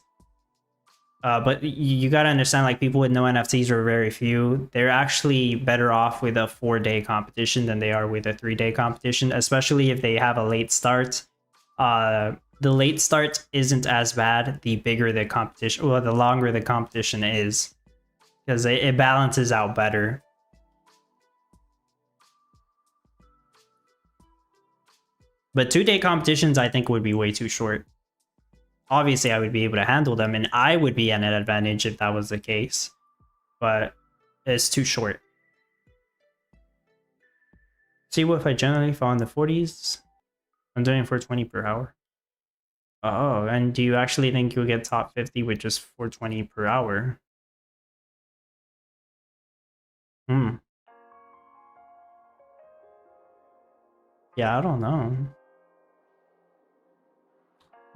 But you gotta understand, like, people with no NFTs are very few. They're actually better off with a 4-day competition than they are with a 3-day competition, especially if they have a late start. The late start isn't as bad the bigger the competition, well, the longer the competition is, because it balances out better. But 2-day competitions, I think, would be way too short. Obviously, I would be able to handle them, and I would be at an advantage if that was the case. But it's too short. See what if I generally fall in the 40s? I'm doing 420 per hour. Oh, and do you actually think you'll get top 50 with just 420 per hour? Yeah, I don't know.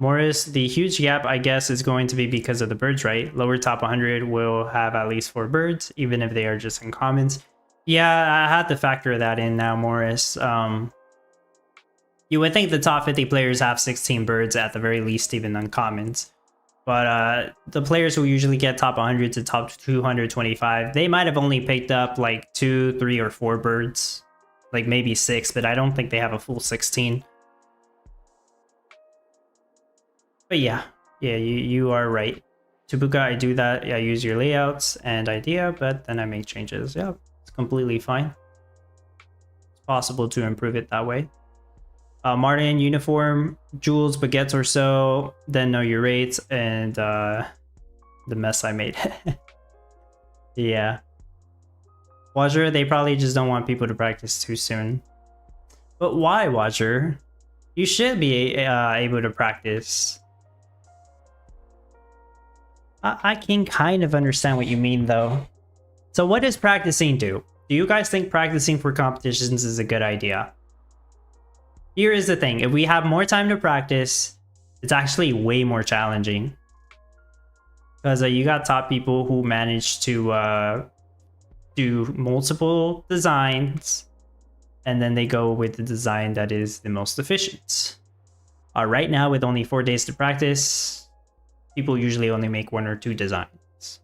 Morris, the huge gap, I guess, is going to be because of the birds, right? Lower top 100 will have at least 4 birds, even if they are just in commons. Yeah, I had to factor that in now, Morris. You would think the top 50 players have 16 birds at the very least, even uncommons. But the players who usually get top 100 to top 225, they might have only picked up like 2, 3, or 4 birds. Like maybe 6, but I don't think they have a full 16. But yeah, you are right. Tubuka, I do that. I use your layouts and idea, but then I make changes. Yeah, it's completely fine. It's possible to improve it that way. Martin, uniform, jewels, baguettes or so, then know your rates, and the mess I made. Yeah. Wajer, they probably just don't want people to practice too soon. But why, Wajer? You should be able to practice. I can kind of understand what you mean, though. So what does practicing do? Do you guys think practicing for competitions is a good idea? Here is the thing. If we have more time to practice, it's actually way more challenging. Because you got top people who manage to do multiple designs, and then they go with the design that is the most efficient. Right now, with only 4 days to practice, people usually only make 1 or 2 designs.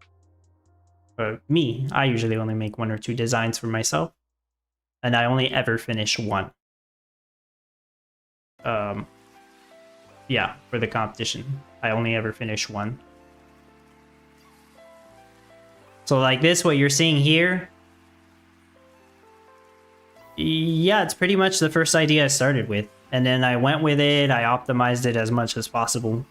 But me, I usually only make 1 or 2 designs for myself, and I only ever finish 1. Yeah, for the competition, I only ever finish 1. So like this, what you're seeing here, yeah, it's pretty much the first idea I started with. And then I went with it, I optimized it as much as possible.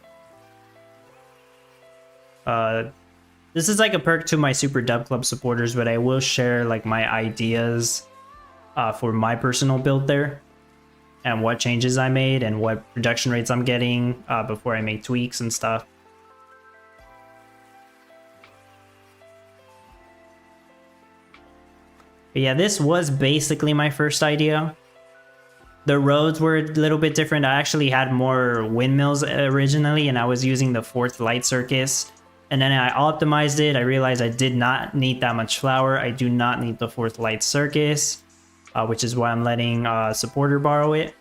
This is like a perk to my Super Dub Club supporters, but I will share like my ideas for my personal build there, and what changes I made and what production rates I'm getting before I make tweaks and stuff. But yeah, this was basically my first idea. The roads were a little bit different. I actually had more windmills originally, and I was using the 4th light circus. And then I optimized it. I realized I did not need that much flour. I do not need the 4th light circus, which is why I'm letting supporter borrow it.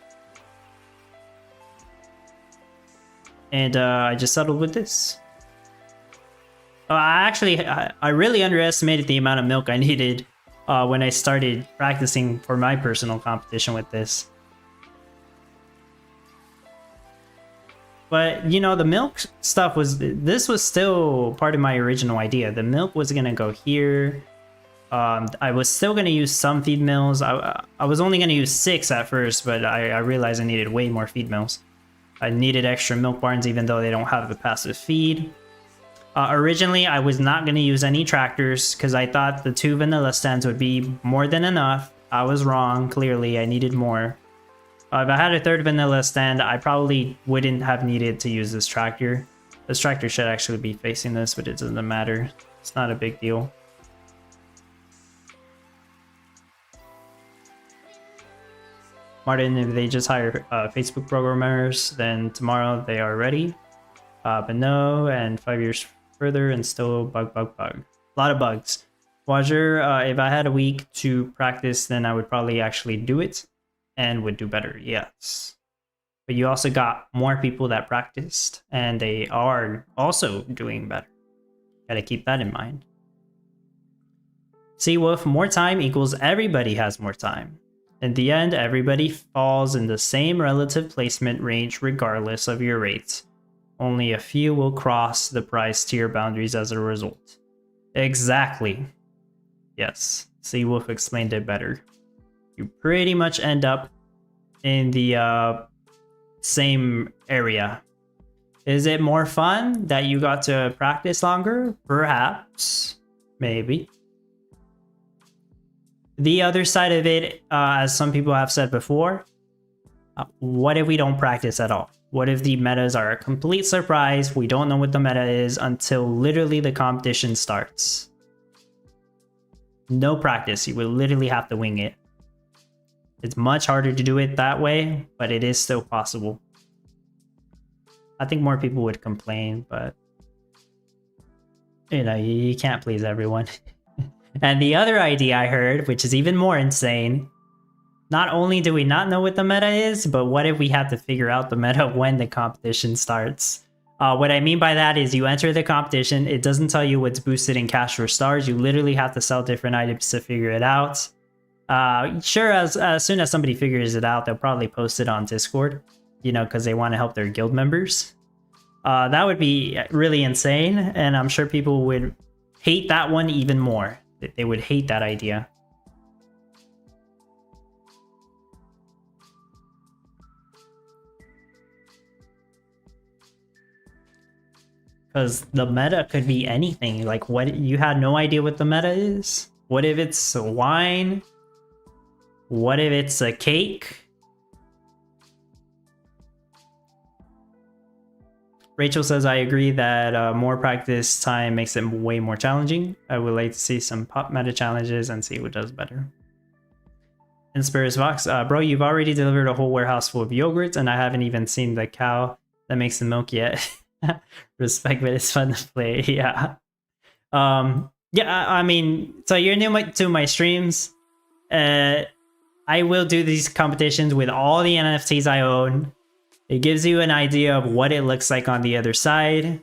And I just settled with this. I really underestimated the amount of milk I needed when I started practicing for my personal competition with this. But, you know, the milk stuff this was still part of my original idea. The milk was going to go here. I was still going to use some feed mills. I was only going to use 6 at first, but I realized I needed way more feed mills. I needed extra milk barns, even though they don't have the passive feed. Originally, I was not going to use any tractors because I thought the 2 vanilla stands would be more than enough. I was wrong. Clearly, I needed more. If I had a 3rd vanilla stand, I probably wouldn't have needed to use this tractor. This tractor should actually be facing this, but it doesn't matter. It's not a big deal. Martin, if they just hire Facebook programmers, then tomorrow they are ready. But no, and 5 years further and still bug. A lot of bugs. Wajer, if I had a week to practice, then I would probably actually do it and would do better, yes. But you also got more people that practiced, and they are also doing better. Gotta keep that in mind. See, Wolf, more time equals everybody has more time. In the end, everybody falls in the same relative placement range regardless of your rates. Only a few will cross the price tier boundaries as a result. Exactly. Yes, Seawolf explained it better. You pretty much end up in the same area. Is it more fun that you got to practice longer? Perhaps. Maybe. The other side of it, as some people have said before, what if we don't practice at all? What if the metas are a complete surprise? We don't know what the meta is until literally the competition starts. No practice. You will literally have to wing it. It's much harder to do it that way, but it is still possible. I think more people would complain, but you know, you can't please everyone. And the other idea I heard, which is even more insane, not only do we not know what the meta is, but what if we have to figure out the meta when the competition starts? What I mean by that is you enter the competition, it doesn't tell you what's boosted in cash or stars, you literally have to sell different items to figure it out. Sure, as soon as somebody figures it out, they'll probably post it on Discord, you know, because they want to help their guild members. That would be really insane, and I'm sure people would hate that one even more. They would hate that idea. Because the meta could be anything. Like, what, you had no idea what the meta is? What if it's a wine? What if it's a cake? Rachel says, I agree that more practice time makes it way more challenging. I would like to see some pop meta challenges and see who does better. Inspires Vox, bro, you've already delivered a whole warehouse full of yogurts, and I haven't even seen the cow that makes the milk yet. Respect, but it's fun to play. Yeah. Yeah, I mean, so you're new to my streams. I will do these competitions with all the NFTs I own. It gives you an idea of what it looks like on the other side.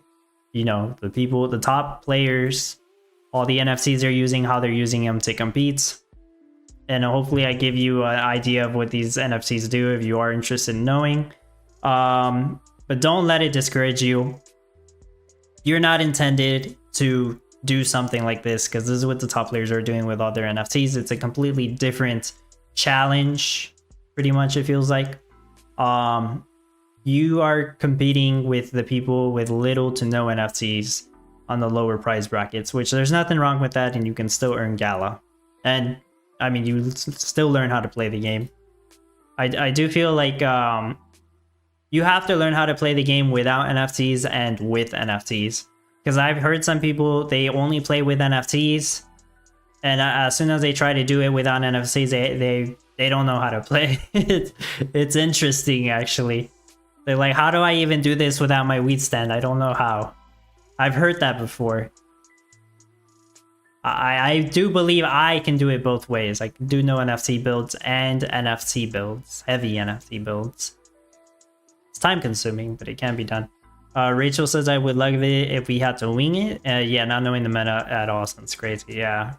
You know, the people, the top players, all the NFTs they're using, how they're using them to compete. And hopefully I give you an idea of what these NFTs do if you are interested in knowing. But don't let it discourage you. You're not intended to do something like this, because this is what the top players are doing with all their NFTs. It's a completely different challenge, pretty much, it feels like. You are competing with the people with little to no NFTs on the lower price brackets, which there's nothing wrong with that, and you can still earn Gala. And I mean, you still learn how to play the game. I do feel like you have to learn how to play the game without NFTs and with NFTs. Because I've heard some people, they only play with NFTs, and as soon as they try to do it without NFTs, they don't know how to play. It's interesting, actually. They're like, how do I even do this without my weed stand? I don't know how. I've heard that before. I do believe I can do it both ways. I can do no NFT builds and NFT builds. Heavy NFT builds. It's time consuming, but it can be done. Rachel says, I would love it if we had to wing it. Yeah, not knowing the meta at all sounds crazy. Yeah.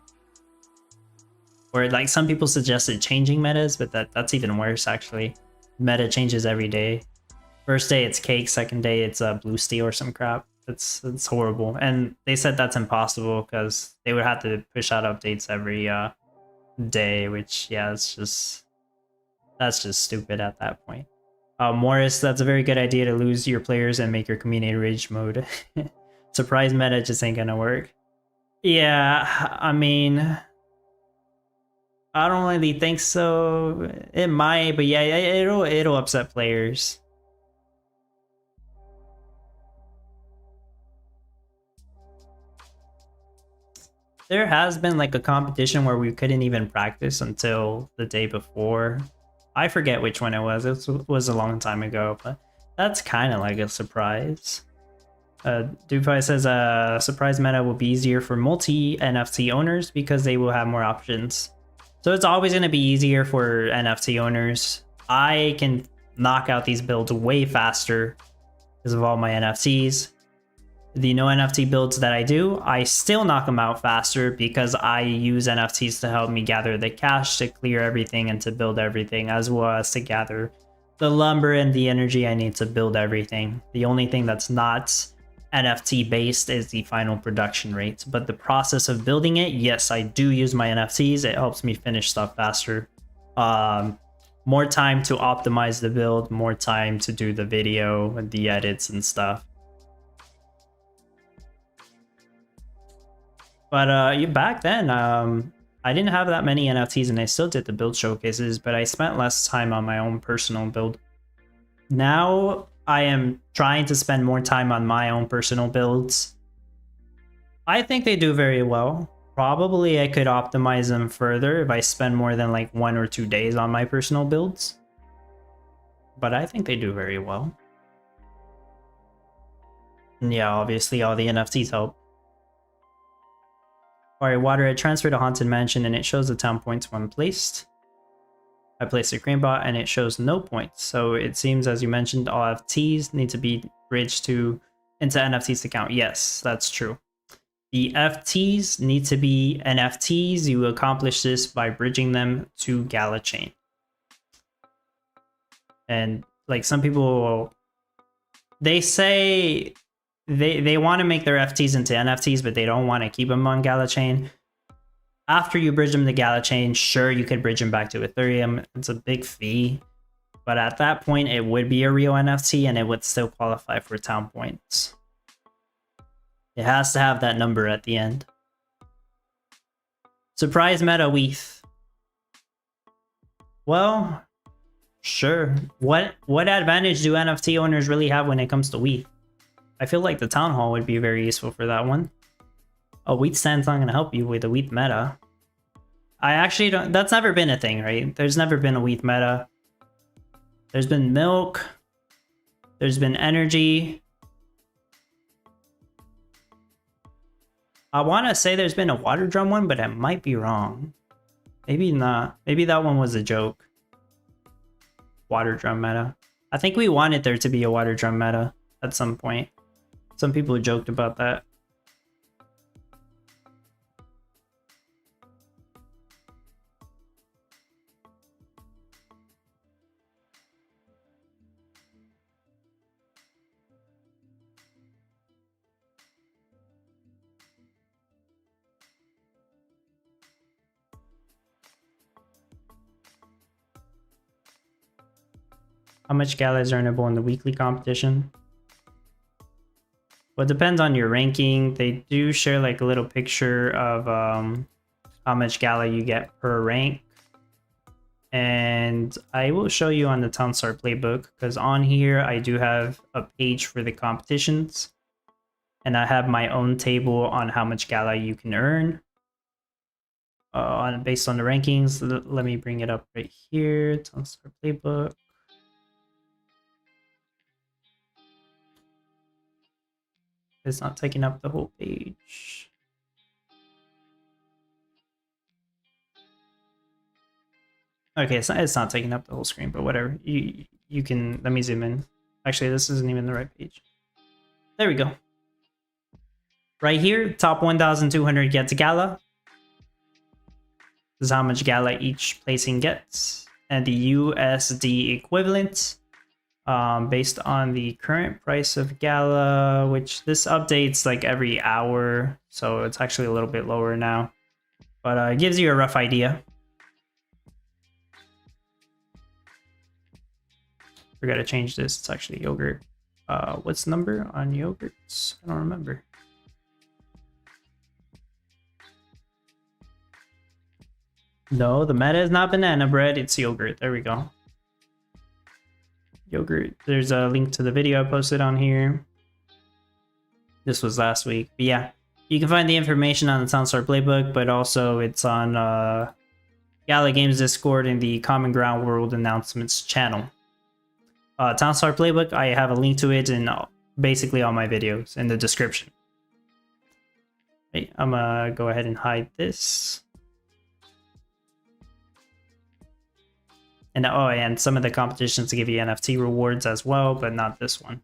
Or like some people suggested changing metas, but that's even worse, actually. Meta changes every day. First day it's cake, second day it's blue steel or some crap. It's horrible. And they said that's impossible because they would have to push out updates every day, which, yeah, that's just stupid at that point. Morris, that's a very good idea to lose your players and make your community rage mode. Surprise meta just ain't gonna work. Yeah, I mean, I don't really think so. It might, but yeah, it'll upset players. There has been like a competition where we couldn't even practice until the day before. I forget which one it was. It was a long time ago, but that's kind of like a surprise. DuFi says surprise meta will be easier for multi NFT owners because they will have more options. So it's always going to be easier for NFT owners. I can knock out these builds way faster because of all my NFTs. The no NFT builds that I do, I still knock them out faster because I use NFTs to help me gather the cash to clear everything and to build everything, as well as to gather the lumber and the energy I need to build everything. The only thing that's not NFT based is the final production rate, but the process of building it, yes, I do use my NFTs. It helps me finish stuff faster. More time to optimize the build, more time to do the video and the edits and stuff. But back then, I didn't have that many NFTs and I still did the build showcases, but I spent less time on my own personal build. Now I am trying to spend more time on my own personal builds. I think they do very well. Probably I could optimize them further if I spend more than like 1 or 2 days on my personal builds. But I think they do very well. And yeah, obviously all the NFTs help. Alright, water, I transferred to Haunted Mansion and it shows the town points when placed. I placed a green bot and it shows no points. So it seems, as you mentioned, all FTs need to be bridged into NFTs to count. Yes, that's true. The FTs need to be NFTs. You accomplish this by bridging them to Gala chain. And like some people they say they want to make their FTs into NFTs, but they don't want to keep them on Gala chain. After you bridge them to Gala chain, sure, you could bridge them back to Ethereum. It's a big fee, but at that point, it would be a real NFT and it would still qualify for town points. It has to have that number at the end. Surprise meta WETH. Well, sure. What advantage do NFT owners really have when it comes to WETH? I feel like the town hall would be very useful for that one. Oh, WETH stand's not going to help you with the WETH meta. I actually don't... That's never been a thing, right? There's never been a WETH meta. There's been milk. There's been energy. I want to say there's been a water drum one, but I might be wrong. Maybe not. Maybe that one was a joke. Water drum meta. I think we wanted there to be a water drum meta at some point. Some people joked about that. How much Gala is earnable in the weekly competition? Well, it depends on your ranking. They do share like a little picture of how much Gala you get per rank. And I will show you on the Townstar playbook, because on here I do have a page for the competitions. And I have my own table on how much Gala you can earn. Based on the rankings. Let me bring it up right here. Townstar playbook. It's not taking up the whole page. Okay, it's not taking up the whole screen, but whatever. You can... Let me zoom in. Actually, this isn't even the right page. There we go. Right here, top 1,200 gets Gala. This is how much Gala each placing gets. And the USD equivalent, based on the current price of Gala, which this updates like every hour, so it's actually a little bit lower now. But it gives you a rough idea. Forgot to change this. It's actually yogurt. What's the number on yogurts? I don't remember. No, the meta is not banana bread. It's yogurt. There we go. Yogurt. There's a link to the video I posted on here. This was last week. But yeah, you can find the information on the Townstar playbook, but also it's on Gala Games Discord in the Common Ground World Announcements channel. Townstar playbook, I have a link to it in basically all my videos in the description. Hey, I'm gonna go ahead and hide this. And oh, and some of the competitions give you NFT rewards as well, but not this one.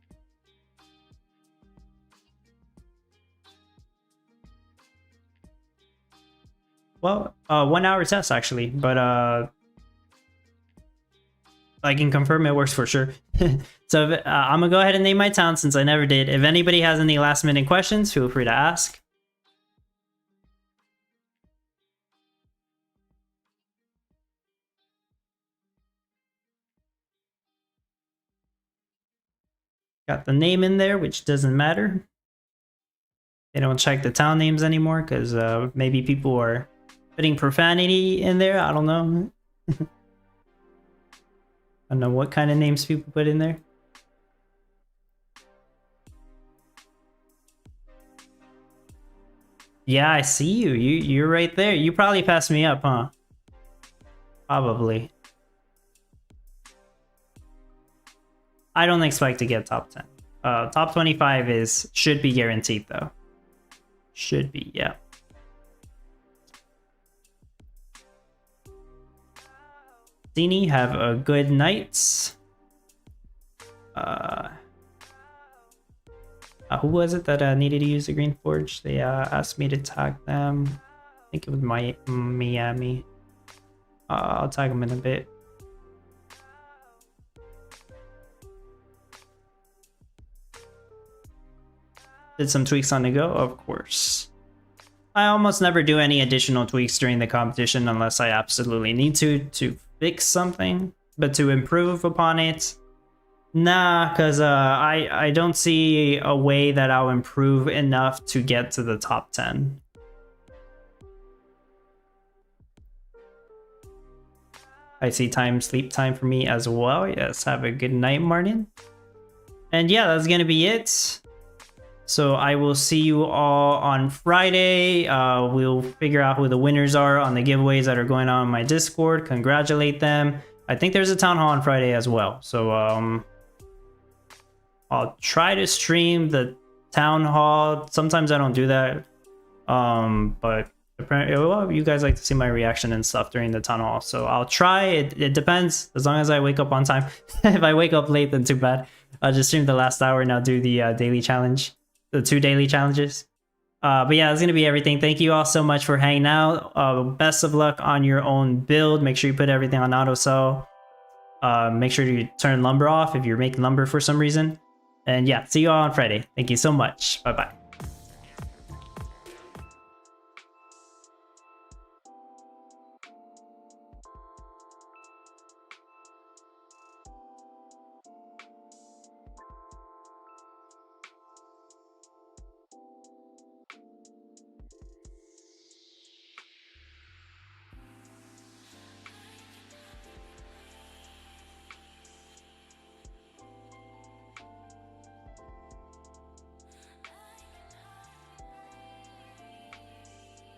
Well, 1 hour test actually, but I can confirm it works for sure. So I'm gonna go ahead and name my town since I never did. If anybody has any last minute questions, feel free to ask. Got the name in there, which doesn't matter. They don't check the town names anymore because maybe people are putting profanity in there. I don't know. I don't know what kind of names people put in there. Yeah, I see you. You're right there. You probably passed me up, huh? Probably. I don't expect to get top 10. Top 25 should be guaranteed though. Should be, yeah. Dini, have a good night. Who was it that needed to use the Green Forge? They asked me to tag them. I think it was Miami. I'll tag them in a bit. Did some tweaks on the go, of course. I almost never do any additional tweaks during the competition unless I absolutely need to fix something. But to improve upon it, nah, because I don't see a way that I'll improve enough to get to the top 10. I see sleep time for me as well. Yes, have a good night, Martin. And yeah, that's gonna be it. So I will see you all on Friday. We'll figure out who the winners are on the giveaways that are going on in my Discord. Congratulate them. I think there's a town hall on Friday as well. So I'll try to stream the town hall. Sometimes I don't do that. But apparently, well, you guys like to see my reaction and stuff during the town hall. So I'll try. It depends, as long as I wake up on time. If I wake up late, then too bad. I'll just stream the last hour and I'll do the daily challenge. The 2 daily challenges. But yeah, that's gonna be everything. Thank you all so much for hanging out. Best of luck on your own build. Make sure you put everything on auto sell. Make sure you turn lumber off if you're making lumber for some reason. And yeah, see you all on Friday. Thank you so much. Bye bye.